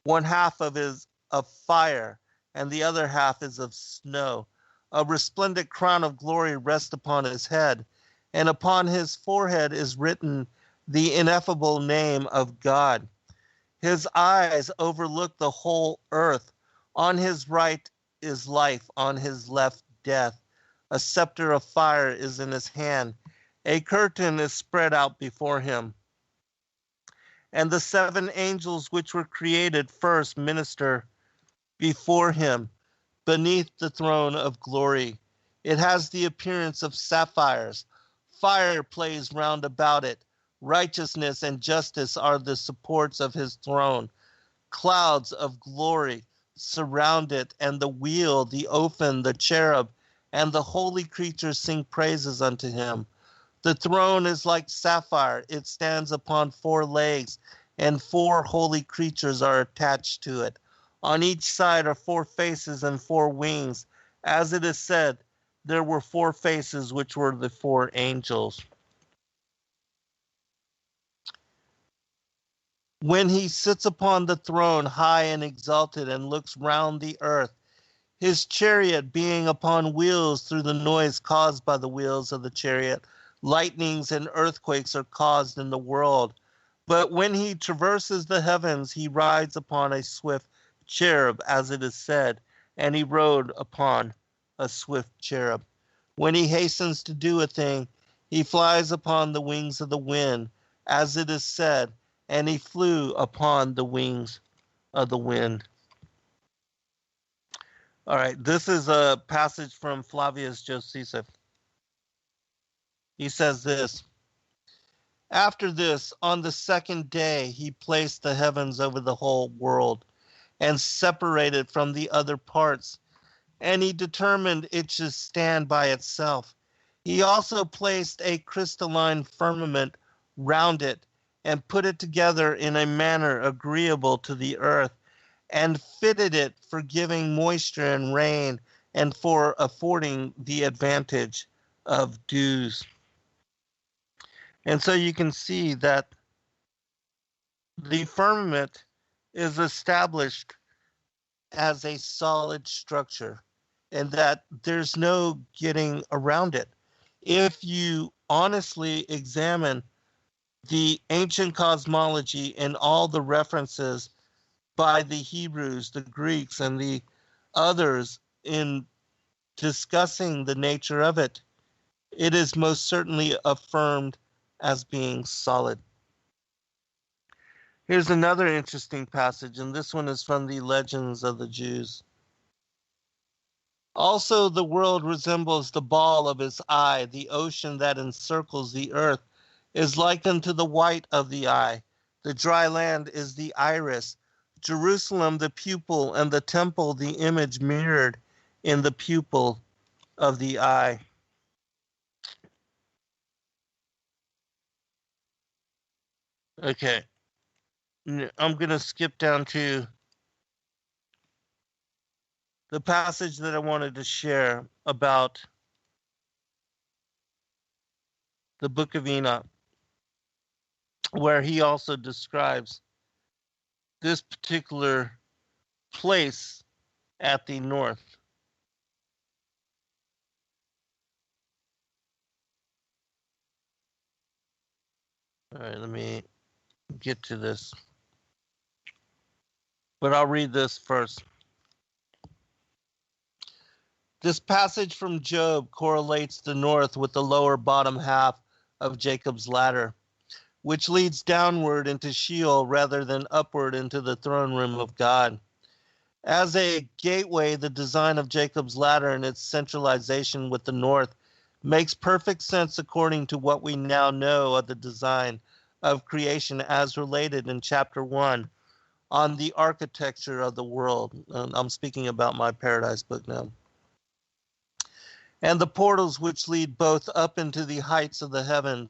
D: One half of it is of fire, and the other half is of snow. A resplendent crown of glory rests upon his head, and upon his forehead is written the ineffable name of God. His eyes overlook the whole earth. On his right is life, on his left death. A scepter of fire is in his hand. A curtain is spread out before him. And the 7 angels which were created first minister before him beneath the throne of glory. It has the appearance of sapphires. Fire plays round about it. Righteousness and justice are the supports of his throne. Clouds of glory surround it, and the wheel, the ophir, the cherub, and the holy creatures sing praises unto him. The throne is like sapphire. It stands upon 4 legs, and 4 holy creatures are attached to it. On each side are 4 faces and 4 wings. As it is said, there were 4 faces, which were the 4 angels. When he sits upon the throne, high and exalted, and looks round the earth, his chariot being upon wheels, through the noise caused by the wheels of the chariot, lightnings and earthquakes are caused in the world. But when he traverses the heavens, he rides upon a swift cherub, as it is said, and he rode upon a swift cherub. When he hastens to do a thing, he flies upon the wings of the wind, as it is said, and he flew upon the wings of the wind. All right, this is a passage from Flavius Josephus. He says this: after this, on the 2nd day, he placed the heavens over the whole world and separated from the other parts, and he determined it should stand by itself. He also placed a crystalline firmament round it, and put it together in a manner agreeable to the earth, and fitted it for giving moisture and rain, and for affording the advantage of dews. And so you can see that the firmament is established as a solid structure, and that there's no getting around it. If you honestly examine the ancient cosmology and all the references by the Hebrews, the Greeks, and the others in discussing the nature of it, it is most certainly affirmed as being solid. Here's another interesting passage, and this one is from the Legends of the Jews. Also, the world resembles the ball of his eye. The ocean that encircles the earth is like unto the white of the eye. The dry land is the iris. Jerusalem, the pupil, and the temple, the image mirrored in the pupil of the eye. Okay. I'm going to skip down to the passage that I wanted to share about the Book of Enoch, where he also describes this particular place at the north. All right, let me get to this. But I'll read this first. This passage from Job correlates the north with the lower bottom half of Jacob's ladder, which leads downward into Sheol rather than upward into the throne room of God. As a gateway, the design of Jacob's ladder and its centralization with the north makes perfect sense according to what we now know of the design of creation as related in chapter 1 on the architecture of the world. I'm speaking about my Paradise book now. And the portals which lead both up into the heights of the heaven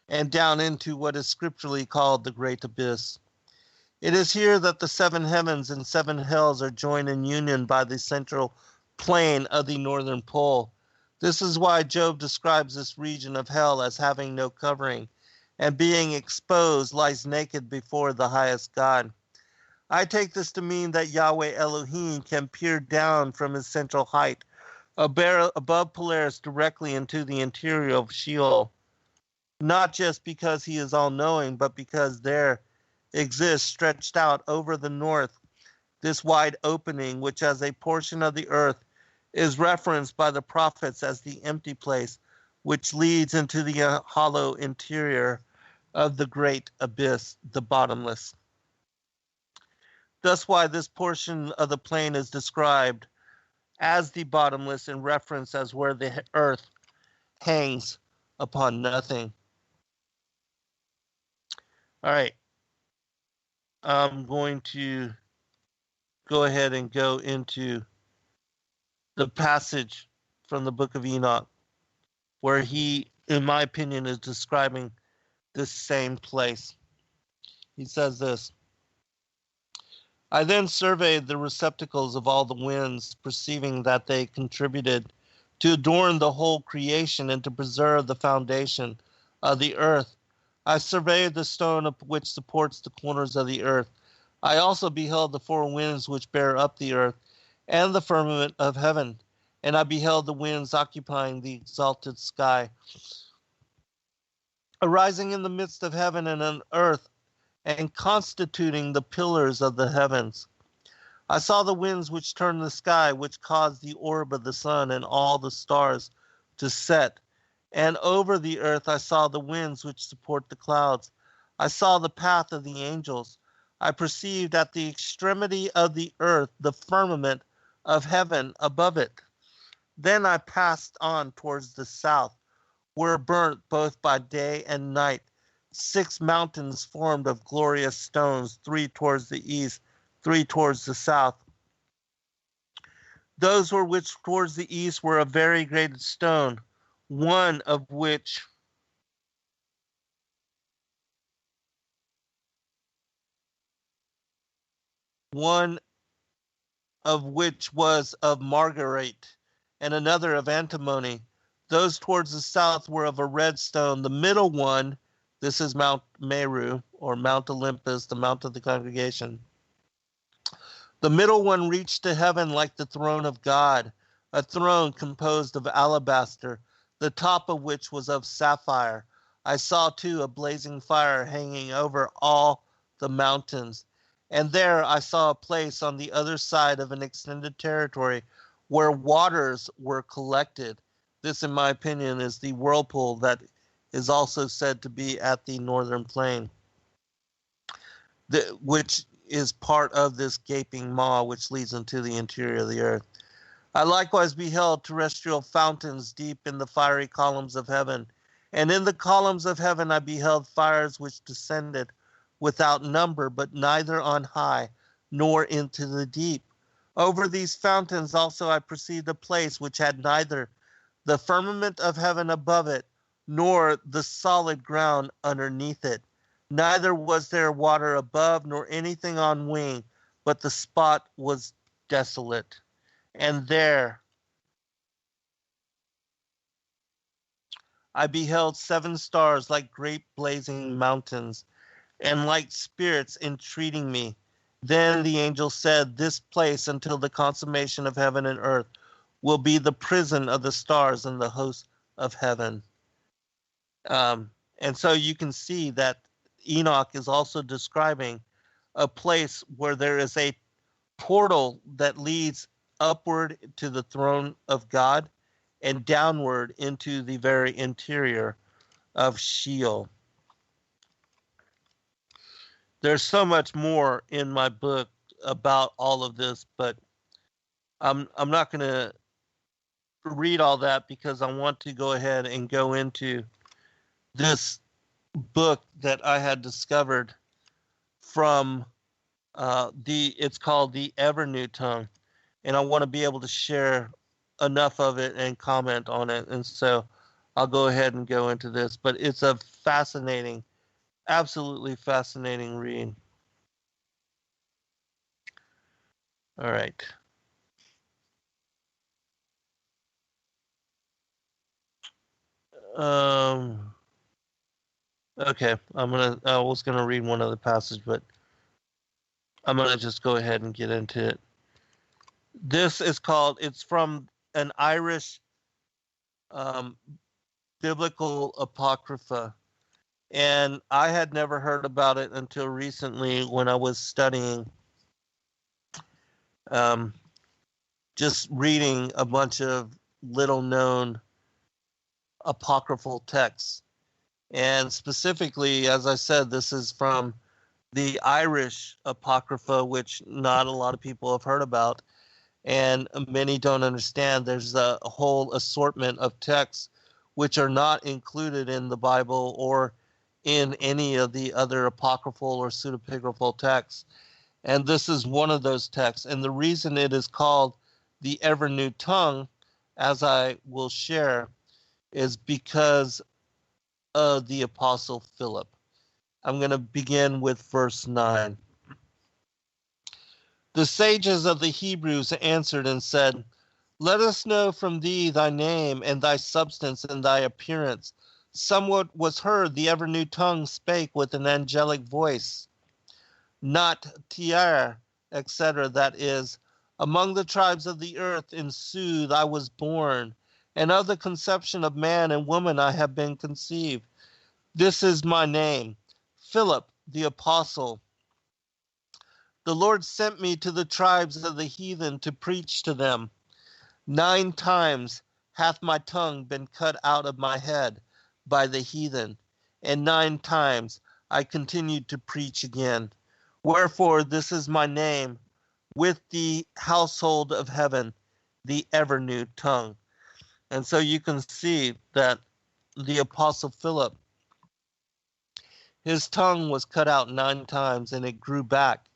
D: and down into what is scripturally called the great abyss. It is here that the 7 heavens and 7 hells are joined in union by the central plane of the northern pole. This is why Job describes this region of hell as having no covering, and being exposed lies naked before the highest God. I take this to mean that Yahweh Elohim can peer down from his central height above Polaris directly into the interior of Sheol, not just because he is all-knowing, but because there exists stretched out over the north this wide opening, which as a portion of the earth is referenced by the prophets as the empty place, which leads into the hollow interior of the great abyss, the bottomless. Thus why this portion of the plain is described as the bottomless in reference as where the earth hangs upon nothing. All right. I'm going to go ahead and go into the passage from the Book of Enoch, where he, in my opinion, is describing this same place. He says this: I then surveyed the receptacles of all the winds, perceiving that they contributed to adorn the whole creation and to preserve the foundation of the earth. I surveyed the stone which supports the corners of the earth. I also beheld the 4 winds which bear up the earth, and the firmament of heaven. And I beheld the winds occupying the exalted sky, arising in the midst of heaven and on earth, and constituting the pillars of the heavens. I saw the winds which turn the sky, which cause the orb of the sun and all the stars to set. And over the earth I saw the winds which support the clouds. I saw the path of the angels. I perceived at the extremity of the earth the firmament of heaven above it. Then I passed on towards the south, where burnt both by day and night 6 mountains formed of glorious stones, 3 towards the east, 3 towards the south. Those were which towards the east were a very great stone, one of which was of marguerite, and another of antimony. Those towards the south were of a red stone. The middle one, this is Mount Meru, or Mount Olympus, the Mount of the Congregation. The middle one reached to heaven like the throne of God, a throne composed of alabaster, the top of which was of sapphire. I saw too a blazing fire hanging over all the mountains. And there I saw a place on the other side of an extended territory where waters were collected. This, in my opinion, is the whirlpool that is also said to be at the northern plain, which is part of this gaping maw which leads into the interior of the earth. I likewise beheld terrestrial fountains deep in the fiery columns of heaven. And in the columns of heaven I beheld fires which descended without number, but neither on high nor into the deep. Over these fountains also I perceived a place which had neither the firmament of heaven above it, nor the solid ground underneath it. Neither was there water above, nor anything on wing, but the spot was desolate. And there I beheld 7 stars like great blazing mountains, and like spirits entreating me. Then the angel said, "This place until the consummation of heaven and earth will be the prison of the stars and the host of heaven." And so you can see that Enoch is also describing a place where there is a portal that leads upward to the throne of God and downward into the very interior of Sheol. There's so much more in my book about all of this, but I'm not going to read all that because I want to go ahead and go into this book that I had discovered from it's called the Ever New Tongue, and I want to be able to share enough of it and comment on it, and so I'll go ahead and go into this. But it's a fascinating, absolutely fascinating read. All right. Okay, I was gonna read one other passage, but I'm gonna just go ahead and get into it. This is called, it's from an Irish biblical apocrypha, and I had never heard about it until recently when I was studying, just reading a bunch of little known apocryphal texts. And specifically, as I said, this is from the Irish Apocrypha, which not a lot of people have heard about, and many don't understand. There's a whole assortment of texts which are not included in the Bible or in any of the other apocryphal or pseudepigraphal texts. And this is one of those texts. And the reason it is called the Ever New Tongue, as I will share, is because of the Apostle Philip. I'm going to begin with verse 9. The sages of the Hebrews answered and said, "Let us know from thee thy name and thy substance and thy appearance." Somewhat was heard, the ever new tongue spake with an angelic voice. Not tiare, etc., that is, among the tribes of the earth in sooth I was born, and of the conception of man and woman I have been conceived. This is my name, Philip the apostle. The Lord sent me to the tribes of the heathen to preach to them. 9 times hath my tongue been cut out of my head by the heathen, and 9 times I continued to preach again. Wherefore this is my name with the household of heaven, the ever new tongue. And so you can see that the Apostle Philip, his tongue was cut out 9 times and it grew back,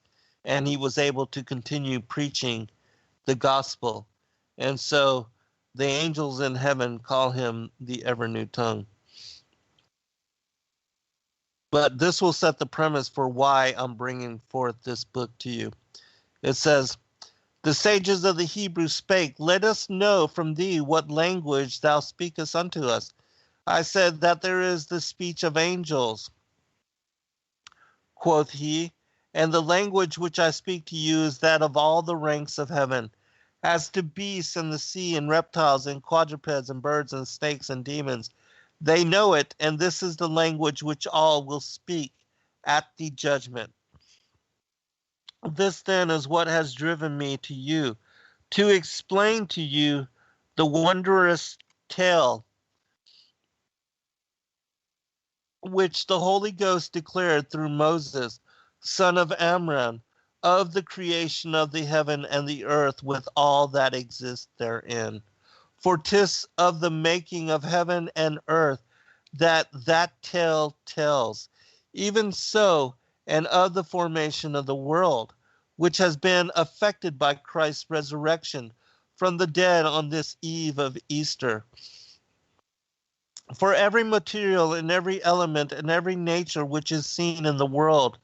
D: and he was able to continue preaching the gospel. And so the angels in heaven call him the ever new tongue. But this will set the premise for why I'm bringing forth this book to you. It says, the sages of the Hebrews spake, "Let us know from thee what language thou speakest unto us." I said, "That there is the speech of angels." Quoth he, "And the language which I speak to you is that of all the ranks of heaven. As to beasts and the sea and reptiles and quadrupeds and birds and snakes and demons, they know it, and this is the language which all will speak at the judgment. This then is what has driven me to you, to explain to you the wondrous tale which the Holy Ghost declared through Moses, son of Amram, of the creation of the heaven and the earth with all that exists therein. For 'tis of the making of heaven and earth that tale tells, even so, and of the formation of the world, which has been affected by Christ's resurrection from the dead on this eve of Easter. For every material and every element and every nature which is seen in the world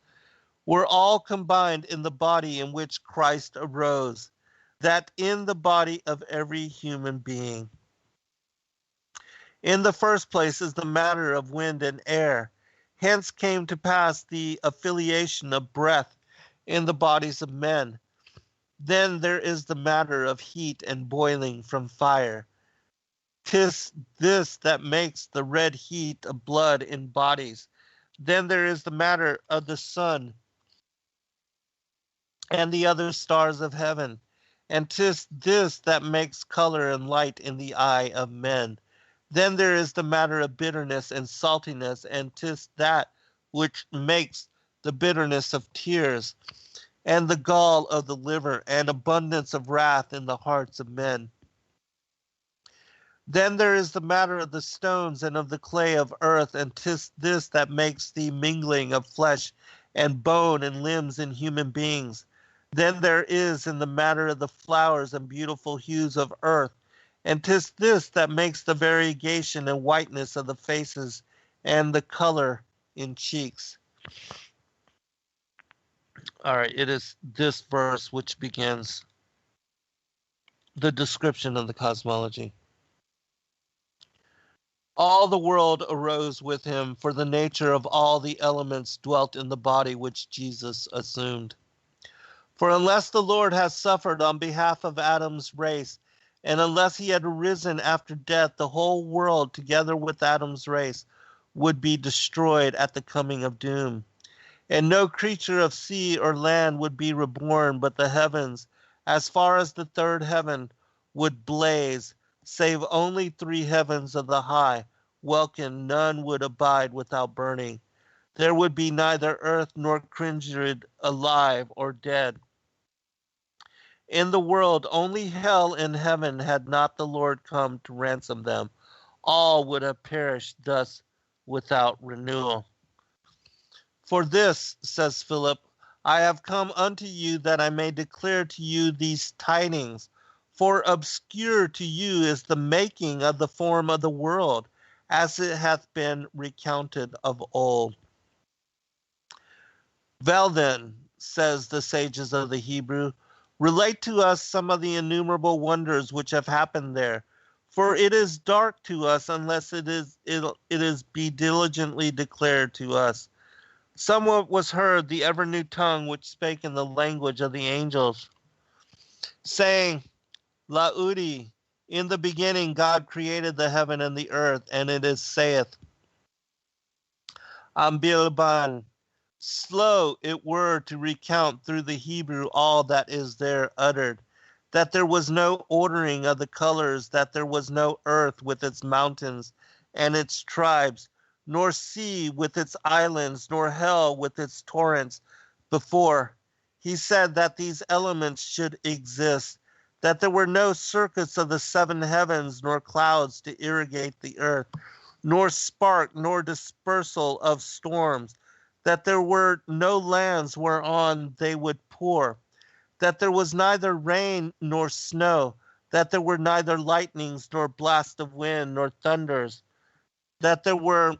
D: were all combined in the body in which Christ arose, that in the body of every human being, In the first place is the matter of wind and air. Hence came to pass the affiliation of breath in the bodies of men. Then there is the matter of heat and boiling from fire. 'Tis this that makes the red heat of blood in bodies. Then there is the matter of the sun and the other stars of heaven. And 'tis this that makes color and light in the eye of men. Then there is the matter of bitterness and saltiness, and 'tis that which makes the bitterness of tears, and the gall of the liver, and abundance of wrath in the hearts of men. Then there is the matter of the stones and of the clay of earth, and 'tis this that makes the mingling of flesh and bone and limbs in human beings. Then there is in the matter of the flowers and beautiful hues of earth, and 'tis this that makes the variegation and whiteness of the faces and the color in cheeks. All right, it is this verse which begins the description of the cosmology. All the world arose with him, for the nature of all the elements dwelt in the body which Jesus assumed. For unless the Lord has suffered on behalf of Adam's race, and unless he had arisen after death, the whole world, together with Adam's race, would be destroyed at the coming of doom. And no creature of sea or land would be reborn, but the heavens, as far as the third heaven, would blaze, save only 3 heavens of the high, welkin none would abide without burning. There would be neither earth nor kindred alive or dead. In the world, only hell and heaven had not the Lord come to ransom them. All would have perished thus without renewal. For this, says Philip, I have come unto you that I may declare to you these tidings. For obscure to you is the making of the form of the world, as it hath been recounted of old. Well then, says the sages of the Hebrew, relate to us some of the innumerable wonders which have happened there. For it is dark to us unless it is be diligently declared to us. Somewhat was heard the ever new tongue which spake in the language of the angels, saying, Laudi, in the beginning God created the heaven and the earth, and it is saith, Ambilban, slow it were to recount through the Hebrew all that is there uttered, that there was no ordering of the colors, that there was no earth with its mountains and its tribes, nor sea with its islands, nor hell with its torrents before. He said that these elements should exist, that there were no circuits of the 7 heavens, nor clouds to irrigate the earth, nor spark, nor dispersal of storms, that there were no lands whereon they would pour, that there was neither rain nor snow, that there were neither lightnings nor blast of wind nor thunders, that there were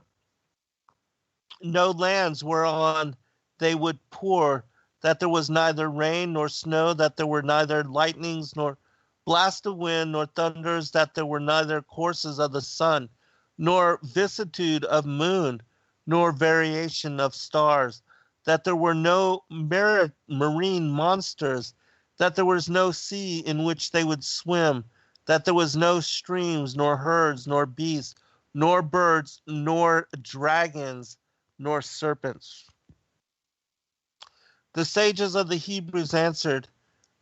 D: no lands whereon they would pour, that there was neither rain nor snow, that there were neither lightnings nor blast of wind nor thunders, that there were neither courses of the sun, nor vicissitude of moon, nor variation of stars, that there were no marine monsters, that there was no sea in which they would swim, that there was no streams, nor herds, nor beasts, nor birds, nor dragons, nor serpents. The sages of the Hebrews answered,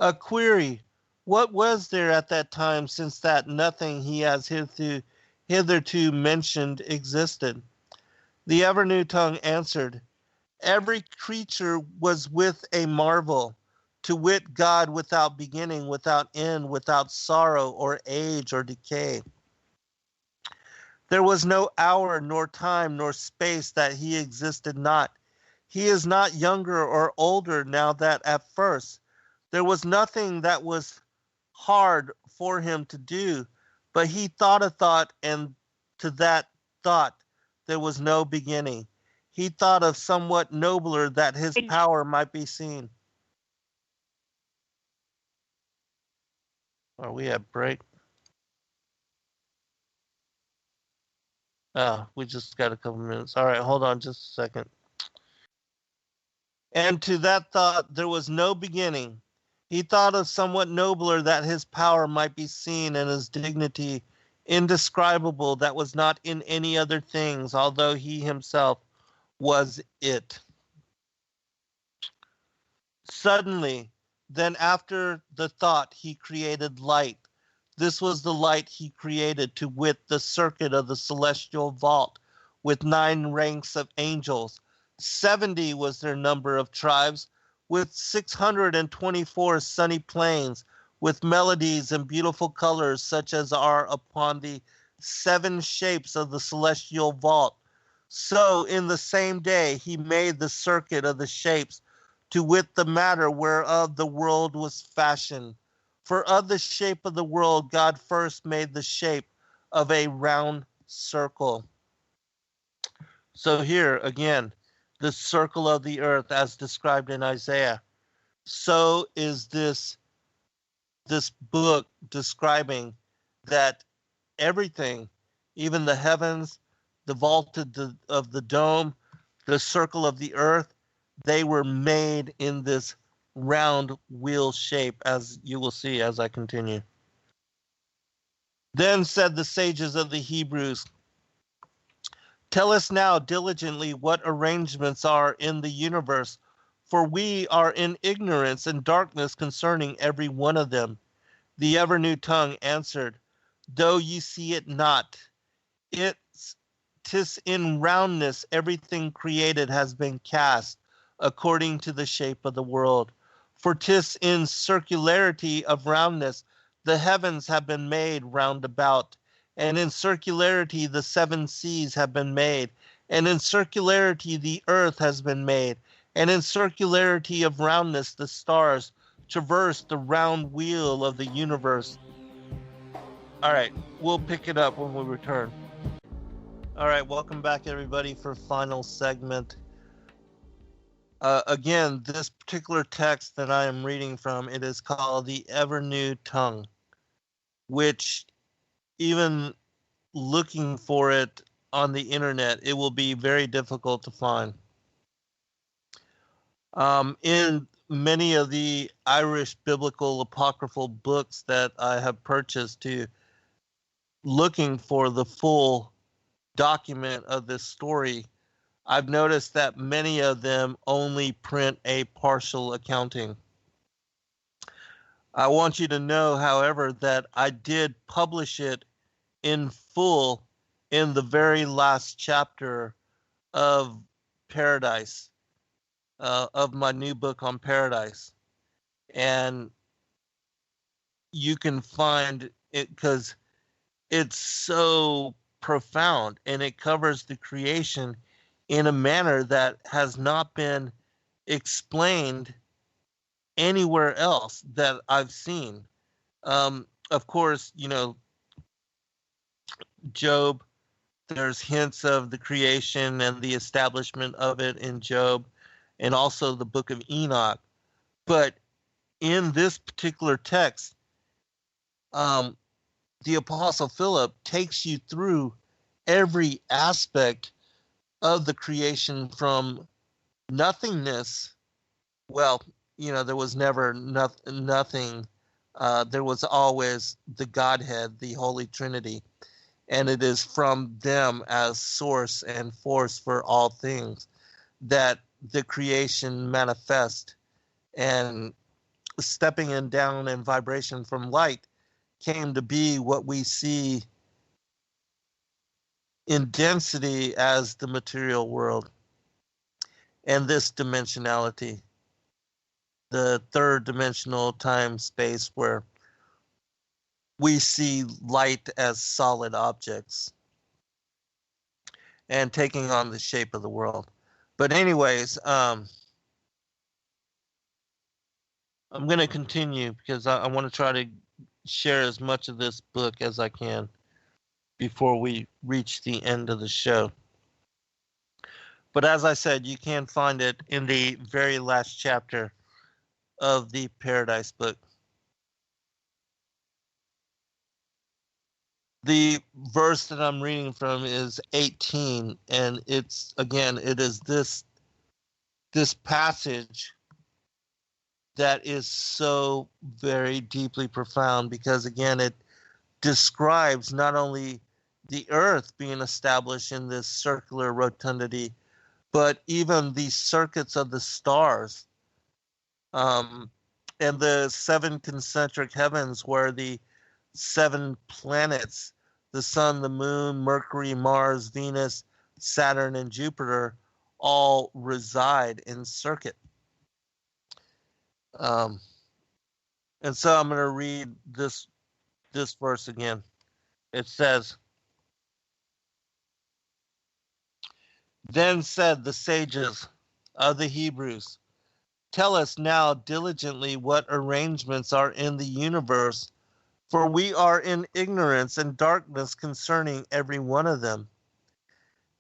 D: a query, what was there at that time, since that nothing he has hitherto mentioned existed? The ever new tongue answered, every creature was with a marvel, to wit God without beginning, without end, without sorrow or age or decay. There was no hour, nor time, nor space that he existed not. He is not younger or older now that at first. There was nothing that was hard for him to do, but he thought a thought, and to that thought there was no beginning. He thought of somewhat nobler that his power might be seen. Are we at break? We just got a couple minutes. All right, hold on just a second. And to that thought there was no beginning. He thought of somewhat nobler that his power might be seen and his dignity indescribable that was not in any other things, although he himself was it. Suddenly, then after the thought, he created light. This was the light he created, to wit, the circuit of the celestial vault, with 9 ranks of angels. 70 was their number of tribes, with 624 sunny plains, with melodies and beautiful colors such as are upon the 7 shapes of the celestial vault. So in the same day he made the circuit of the shapes, to wit, the matter whereof the world was fashioned. For of the shape of the world God first made the shape of a round circle. So here again, the circle of the earth as described in Isaiah. So is this book describing that everything, even the heavens, the vault of the dome, the circle of the earth, they were made in this round wheel shape, as you will see as I continue. Then said the sages of the Hebrews, tell us now diligently what arrangements are in the universe, for we are in ignorance and darkness concerning every one of them. The ever-new tongue answered, though ye see it not, tis in roundness everything created has been cast, according to the shape of the world. For 'tis in circularity of roundness the heavens have been made round about, and in circularity the 7 seas have been made, and in circularity the earth has been made, and in circularity of roundness the stars traverse the round wheel of the universe. All right, we'll pick it up when we return. All right, welcome back everybody for final segment. Again, this particular text that I am reading from, it is called The Ever-New Tongue, which even looking for it on the internet, it will be very difficult to find. In many of the Irish biblical apocryphal books that I have purchased to looking for the full document of this story, I've noticed that many of them only print a partial accounting. I want you to know, however, that I did publish it in full in the very last chapter of Paradise, of my new book on Paradise. And you can find it because it's so profound and it covers the creation in a manner that has not been explained anywhere else that I've seen. Of course, you know, Job, there's hints of the creation and the establishment of it in Job, and also the Book of Enoch. But in this particular text, the Apostle Philip takes you through every aspect of the creation from nothingness. Well, you know, there was never nothing. There was always the Godhead, the Holy Trinity. And it is from them as source and force for all things that the creation manifests. And stepping in down in vibration from light came to be what we see in density as the material world. And this dimensionality, the 3rd dimensional time space where we see light as solid objects and taking on the shape of the world. But anyways, I'm going to continue because I want to try to share as much of this book as I can before we reach the end of the show. But as I said, you can find it in the very last chapter of the Paradise book. The verse that I'm reading from is 18, and it is this passage that is so very deeply profound, because again it describes not only the earth being established in this circular rotundity, but even the circuits of the stars, and the seven concentric heavens where the seven planets, the sun, the moon, Mercury, Mars, Venus, Saturn, and Jupiter, all reside in circuit. Um, and so I'm going to read this verse again. It says, "Then said the sages of the Hebrews, tell us now diligently what arrangements are in the universe, for we are in ignorance and darkness concerning every one of them."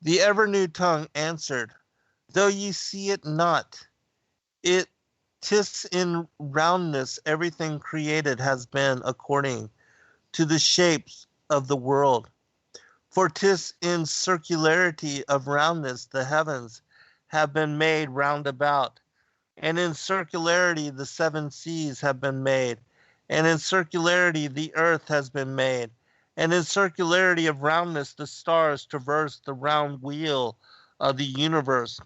D: The ever-new tongue answered, though ye see it not, it 'tis in roundness everything created has been according to the shapes of the world. For 'tis in circularity of roundness the heavens have been made round about, and in circularity the seven seas have been made, and in circularity the earth has been made, and in circularity of roundness the stars traverse the round wheel of the universe.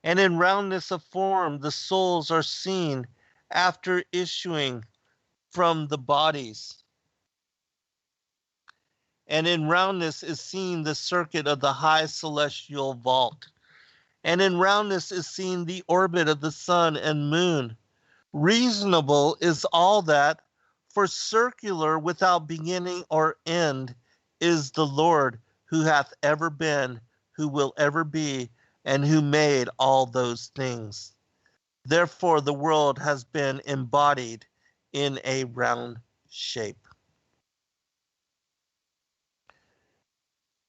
D: And in roundness of form the souls are seen after issuing from the bodies. And in roundness is seen the circuit of the high celestial vault. And in roundness is seen the orbit of the sun and moon. Reasonable is all that, for circular without beginning or end is the Lord, who hath ever been, who will ever be, and who made all those things. Therefore the world has been embodied in a round shape.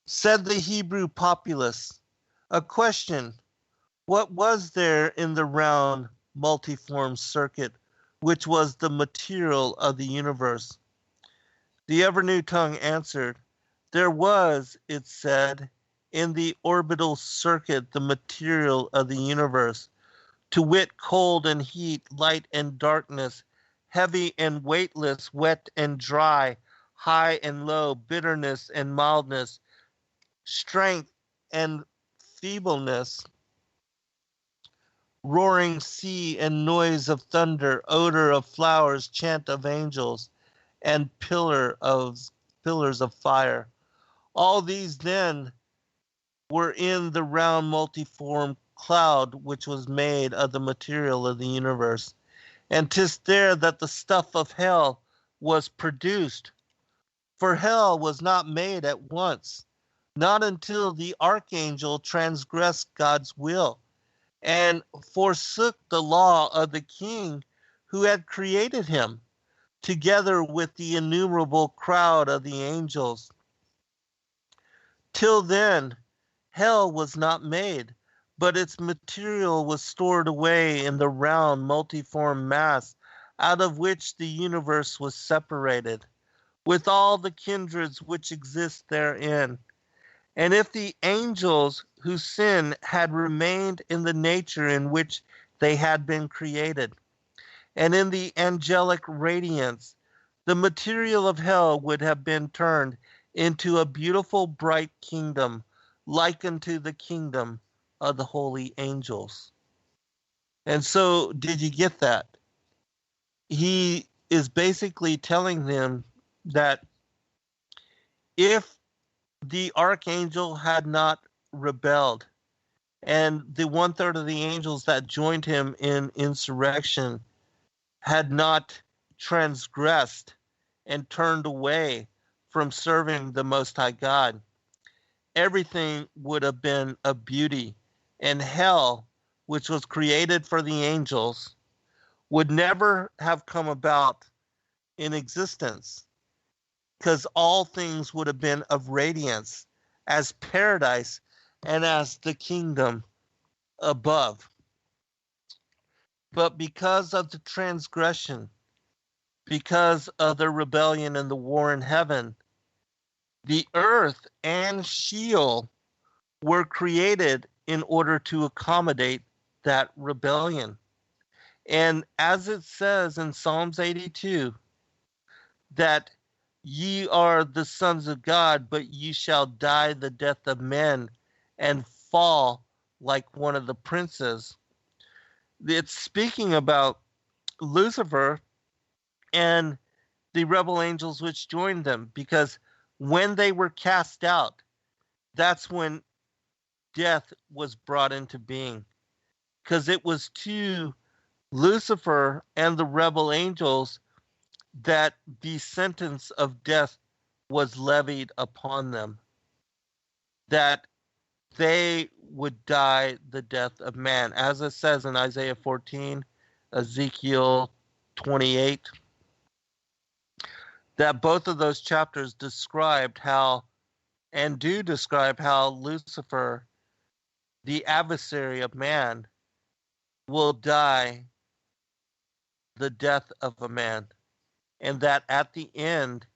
D: Said the Hebrew populace, a question, what was there in the round multiform circuit which was the material of the universe? The ever-new tongue answered, there was, it said, in the orbital circuit the material of the universe, to wit, cold and heat, light and darkness, heavy and weightless, wet and dry, high and low, bitterness and mildness, strength and feebleness, roaring sea and noise of thunder, odor of flowers, chant of angels, and pillars of fire. All these then were in the round multiform cloud which was made of the material of the universe. And 'tis there that the stuff of hell was produced. For hell was not made at once, not until the archangel transgressed God's will and forsook the law of the king who had created him, together with the innumerable crowd of the angels. Till then, hell was not made, but its material was stored away in the round multiform mass out of which the universe was separated, with all the kindreds which exist therein. And if the angels whose sin had remained in the nature in which they had been created, and in the angelic radiance, the material of hell would have been turned into a beautiful bright kingdom, like unto the kingdom of the holy angels. And so, did you get that? He is basically telling them that if the archangel had not rebelled, and the 1/3 of the angels that joined him in insurrection had not transgressed and turned away from serving the Most High God, everything would have been a beauty. And hell, which was created for the angels, would never have come about in existence, because all things would have been of radiance as paradise and as the kingdom above. But because of the transgression, because of their rebellion and the war in heaven. The earth and Sheol were created in order to accommodate that rebellion. And as it says in Psalms 82, that ye are the sons of God, but ye shall die the death of men and fall like one of the princes. It's speaking about Lucifer and the rebel angels which joined them, because when they were cast out, that's when death was brought into being. Because it was to Lucifer and the rebel angels that the sentence of death was levied upon them, that they would die the death of man, as it says in Isaiah 14, Ezekiel 28, that both of those chapters described how, and do describe how, Lucifer, the adversary of man, will die the death of a man, and that at the end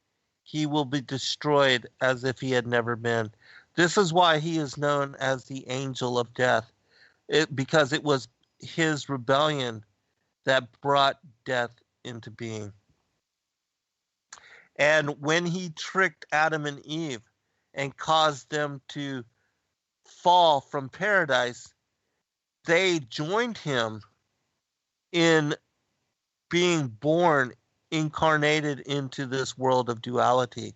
D: he will be destroyed as if he had never been. This is why he is known as the angel of death, because it was his rebellion that brought death into being. And when he tricked Adam and Eve and caused them to fall from paradise, they joined him in being born, incarnated into this world of duality.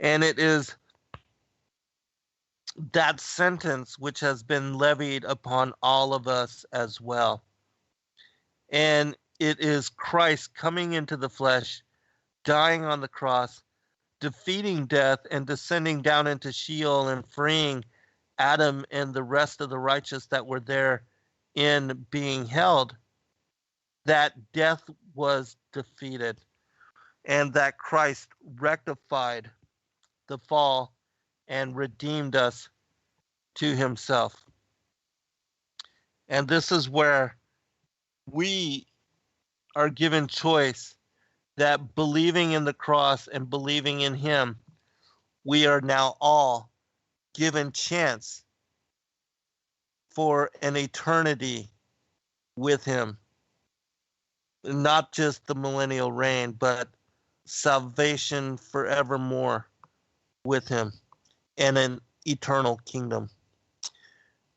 D: And it is that sentence which has been levied upon all of us as well. And it is Christ coming into the flesh, dying on the cross, defeating death, and descending down into Sheol and freeing Adam and the rest of the righteous that were there in being held, that death was defeated, and that Christ rectified the fall and redeemed us to himself. And this is where we are given choice, that believing in the cross and believing in him, we are now all given chance for an eternity with him. Not just the millennial reign, but salvation forevermore with him and an eternal kingdom.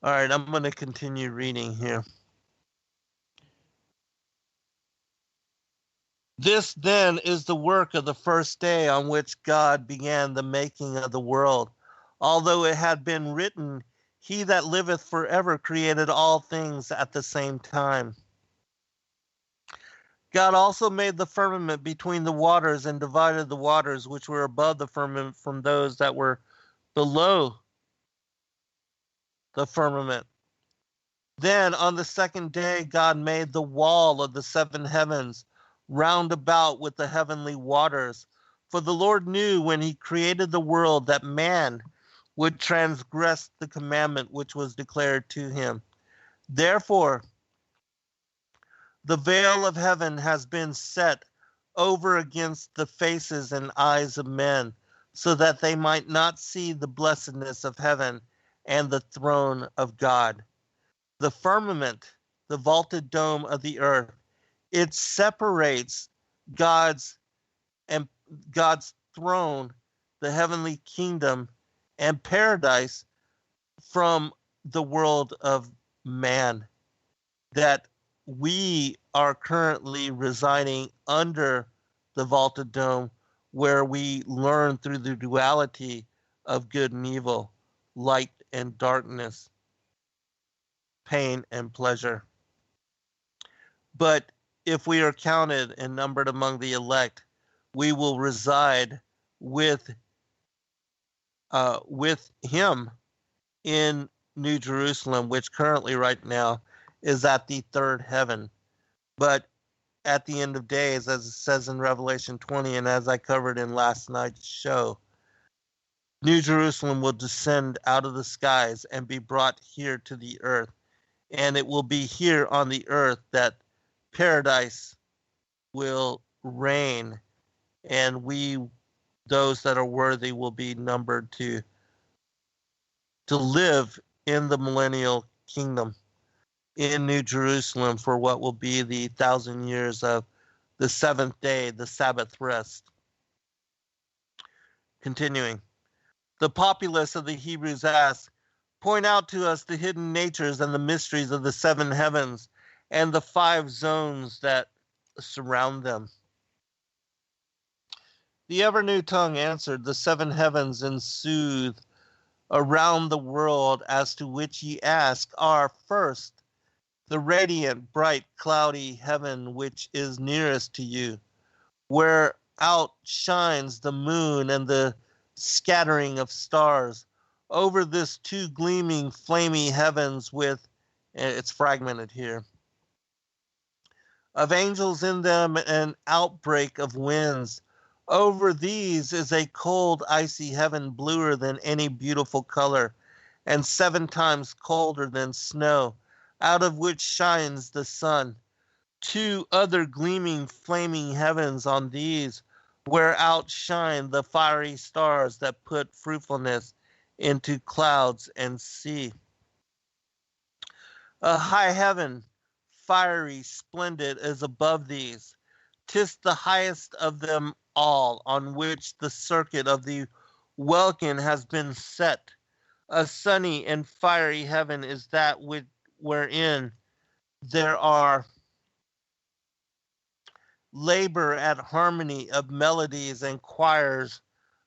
D: All right, I'm going to continue reading here. This then is the work of the first day on which God began the making of the world. Although it had been written, he that liveth forever created all things at the same time. God also made the firmament between the waters and divided the waters which were above the firmament from those that were below the firmament. Then on the second day God made the wall of the seven heavens round about with the heavenly waters. For the Lord knew when he created the world that man would transgress the commandment which was declared to him. Therefore, the veil of heaven has been set over against the faces and eyes of men, so that they might not see the blessedness of heaven and the throne of God. The firmament, the vaulted dome of the earth, it separates God's throne, the heavenly kingdom, and paradise from the world of man. That we are currently residing under the vaulted dome, where we learn through the duality of good and evil, light and darkness, pain and pleasure. But if we are counted and numbered among the elect, we will reside with him in New Jerusalem, which currently right now is at the third heaven. But at the end of days, as it says in Revelation 20, and as I covered in last night's show, New Jerusalem will descend out of the skies and be brought here to the earth. And it will be here on the earth that paradise will reign, and we, those that are worthy, will be numbered to live in the millennial kingdom in New Jerusalem for what will be the 1,000 years of the seventh day, the Sabbath rest. Continuing, the populace of the Hebrews asked, "Point out to us the hidden natures and the mysteries of the seven heavens and the five zones that surround them." The ever-new tongue answered, "The seven heavens ensued around the world as to which ye ask are first, the radiant, bright, cloudy heaven which is nearest to you, where outshines the moon and the scattering of stars. Over this two gleaming, flamy heavens with," it's fragmented here, "of angels in them an outbreak of winds. Over these is a cold, icy heaven, bluer than any beautiful color, and 7 times colder than snow, out of which shines the sun. 2 other gleaming, flaming heavens on these, where outshine the fiery stars that put fruitfulness into clouds and sea. A high heaven, fiery, splendid, is above these. 'Tis the highest of them all, on which the circuit of the welkin has been set. A sunny and fiery heaven is that wherein there are labor at harmony of melodies and choirs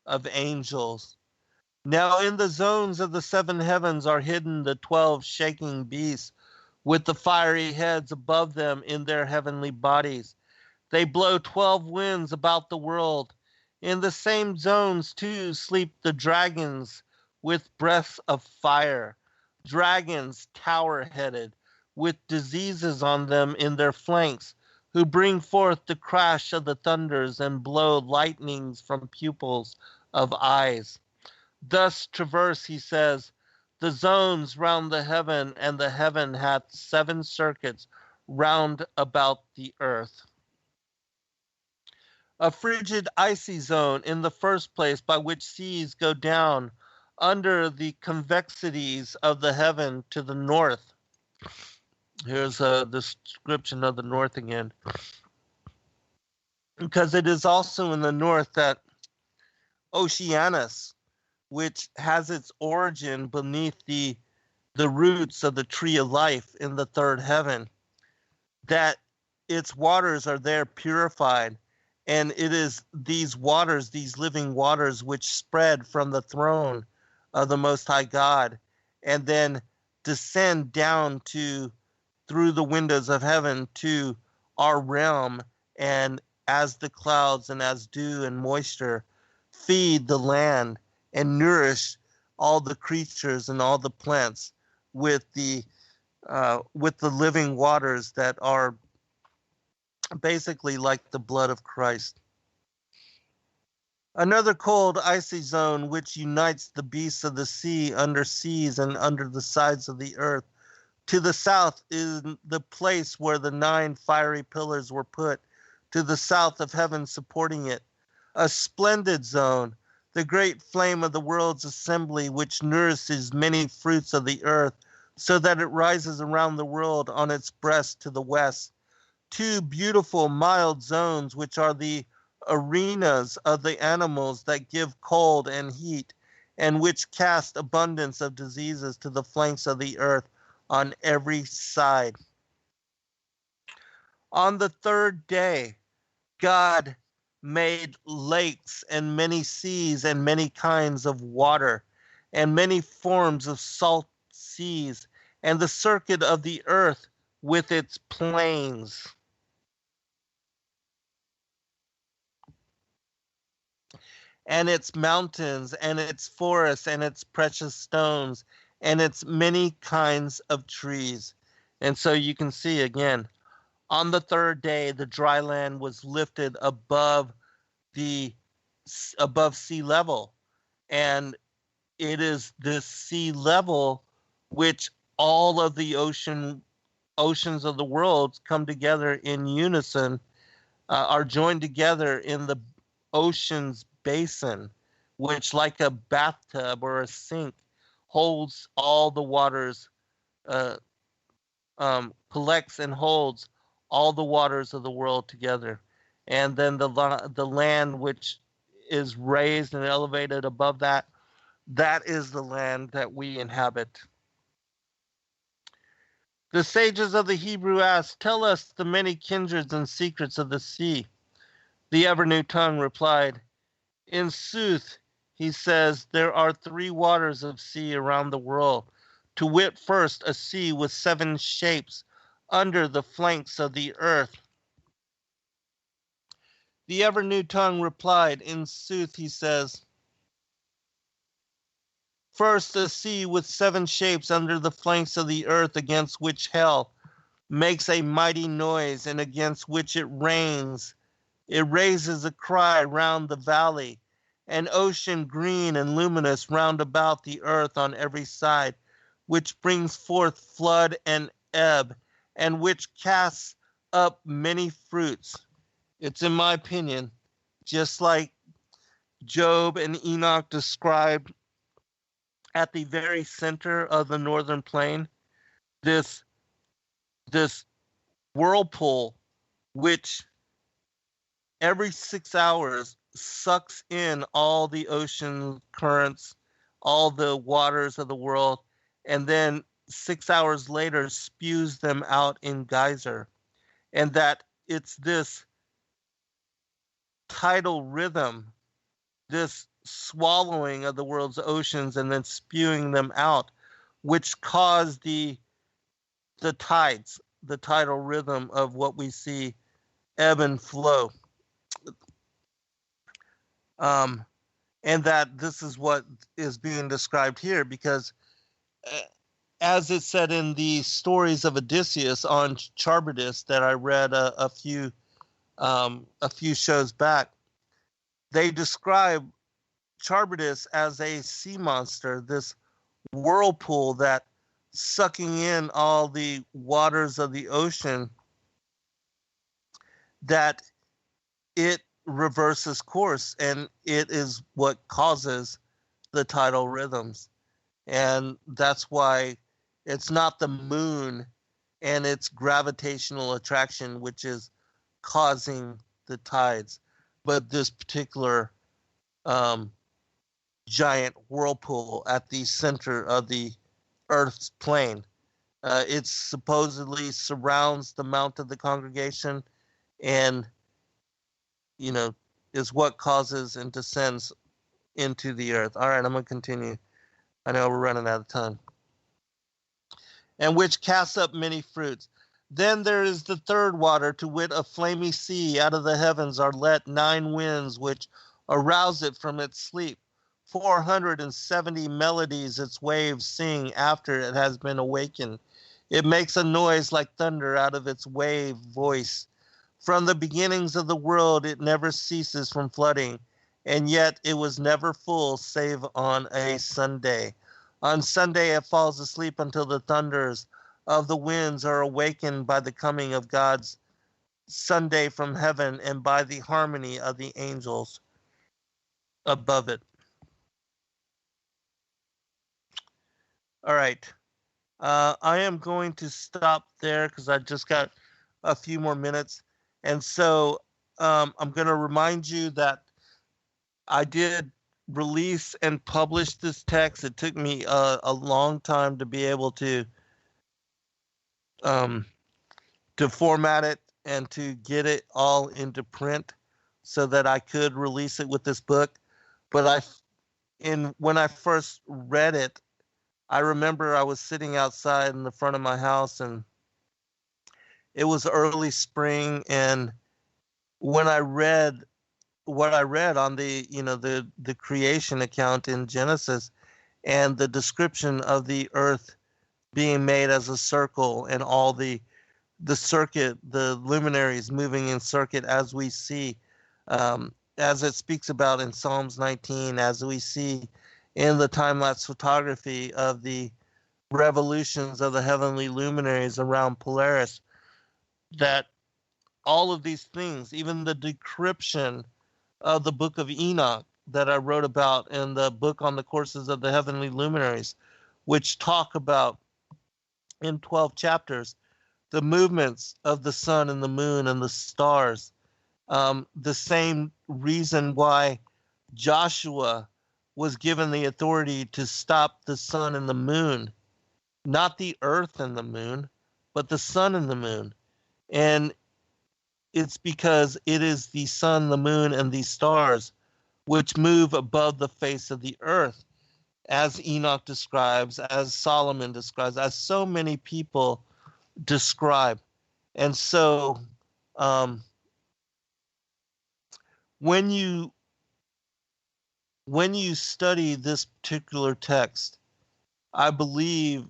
D: of angels. Now in the zones of the 7 heavens are hidden the 12 shaking beasts, with the fiery heads above them in their heavenly bodies. They blow 12 winds about the world. In the same zones too sleep the dragons with breaths of fire, dragons tower-headed, with diseases on them in their flanks, who bring forth the crash of the thunders and blow lightnings from pupils of eyes. Thus traverse, he says, the zones round the heaven, and the heaven hath 7 circuits round about the earth. A frigid, icy zone in the first place, by which seas go down under the convexities of the heaven to the north. Here's a description of the north again. Because it is also in the north that Oceanus, which has its origin beneath the roots of the tree of life in the third heaven, that its waters are there purified, and it is these waters, these living waters, which spread from the throne of the Most High God, and then descend down through the windows of heaven to our realm, and as the clouds and as dew and moisture feed the land and nourish all the creatures and all the plants with the living waters that are basically like the blood of Christ. Another cold, icy zone which unites the beasts of the sea under seas and under the sides of the earth. To the south is the place where the 9 fiery pillars were put, to the south of heaven supporting it. A splendid zone, the great flame of the world's assembly, which nourishes many fruits of the earth, so that it rises around the world on its breast to the west. 2 beautiful, mild zones, which are the arenas of the animals that give cold and heat, and which cast abundance of diseases to the flanks of the earth on every side. On the 3rd day, God made lakes and many seas and many kinds of water and many forms of salt seas, and the circuit of the earth with its plains. And its mountains, and its forests, and its precious stones, and its many kinds of trees. And so you can see again, on the 3rd day, the dry land was lifted above sea level. And it is this sea level which all of the oceans of the world come together in unison are joined together in the ocean's basin, which, like a bathtub or a sink, holds all the waters, uh, collects and holds all the waters of the world together. And then the land which is raised and elevated above that, that is the land that we inhabit. The sages of the Hebrew asked, "Tell us the many kindreds and secrets of the sea." The ever-new tongue replied, "In sooth," he says, "there are 3 waters of sea around the world, to wit, first, a sea with 7 shapes under the flanks of the earth." The ever-new tongue replied, "In sooth," he says, "first, a sea with 7 shapes under the flanks of the earth, against which hell makes a mighty noise, and against which it rains. It raises a cry round the valley, an ocean green and luminous round about the earth on every side, which brings forth flood and ebb, and which casts up many fruits." It's, in my opinion, just like Job and Enoch described at the very center of the northern plain, this this whirlpool which every 6 hours sucks in all the ocean currents, all the waters of the world, and then 6 hours later spews them out in geyser. And that it's this tidal rhythm, this swallowing of the world's oceans and then spewing them out, which caused the tides, the tidal rhythm of what we see ebb and flow. And that this is what is being described here, because as it said in the stories of Odysseus on Charybdis that I read a few shows back, they describe Charybdis as a sea monster, this whirlpool that sucking in all the waters of the ocean, that it reverses course, and it is what causes the tidal rhythms. And that's why it's not the moon and its gravitational attraction which is causing the tides, but this particular giant whirlpool at the center of the Earth's plane. It supposedly surrounds the Mount of the Congregation, and is what causes and descends into the earth. All right, I'm going to continue. I know we're running out of time. "And which casts up many fruits. Then there is the 3rd water, to wit, a flamy sea. Out of the heavens are let 9 winds, which arouse it from its sleep. 470 melodies its waves sing after it has been awakened. It makes a noise like thunder out of its wave voice. From the beginnings of the world it never ceases from flooding, and yet it was never full save on a Sunday. On Sunday it falls asleep until the thunders of the winds are awakened by the coming of God's Sunday from heaven and by the harmony of the angels above it." All right. I am going to stop there because I just got a few more minutes. And so I'm going to remind you that I did release and publish this text. It took me a long time to be able to format it and to get it all into print so that I could release it with this book. But when I first read it, I remember I was sitting outside in the front of my house, and it was early spring, and when I read what I read on the creation account in Genesis, and the description of the earth being made as a circle, and all the circuit, the luminaries moving in circuit, as we see, as it speaks about in Psalms 19, as we see in the time-lapse photography of the revolutions of the heavenly luminaries around Polaris, that all of these things, even the decryption of the Book of Enoch that I wrote about in the book on the courses of the heavenly luminaries, which talk about in 12 chapters the movements of the sun and the moon and the stars. The same reason why Joshua was given the authority to stop the sun and the moon, not the earth and the moon, but the sun and the moon. And it's because it is the sun, the moon, and the stars which move above the face of the earth, as Enoch describes, as Solomon describes, as so many people describe. And so when you study this particular text, I believe,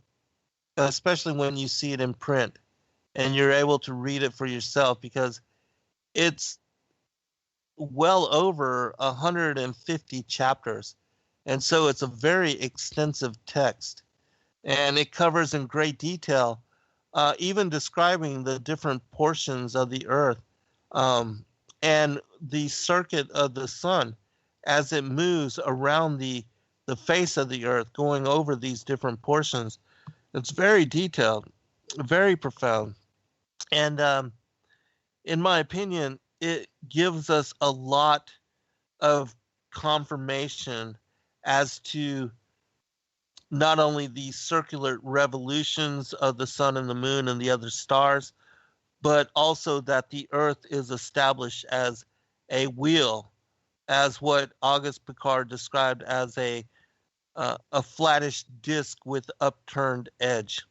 D: especially when you see it in print and you're able to read it for yourself, because it's well over 150 chapters. And so it's a very extensive text. And it covers in great detail, even describing the different portions of the earth and the circuit of the sun as it moves around the face of the earth, going over these different portions. It's very detailed, very profound. And in my opinion, it gives us a lot of confirmation as to not only the circular revolutions of the sun and the moon and the other stars, but also that the earth is established as a wheel, as what Auguste Piccard described as a flattish disc with upturned edge.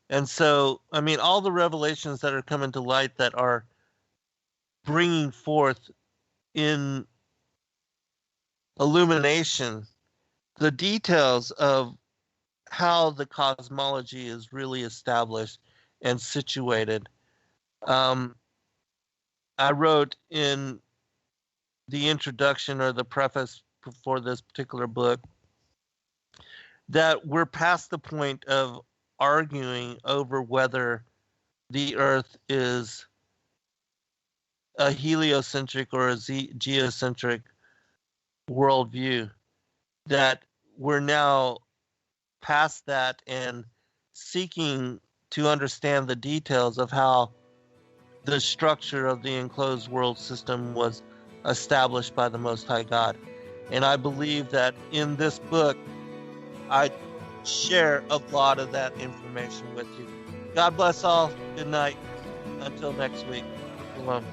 D: And so, I mean, all the revelations that are coming to light that are bringing forth in illumination the details of how the cosmology is really established and situated. I wrote in the introduction or the preface for this particular book that we're past the point of arguing over whether the earth is a heliocentric or a geocentric worldview, that we're now past that and seeking to understand the details of how the structure of the enclosed world system was established by the Most High God. And I believe that in this book, I share a lot of that information with you. God bless all. Good night. Until next week. Shalom.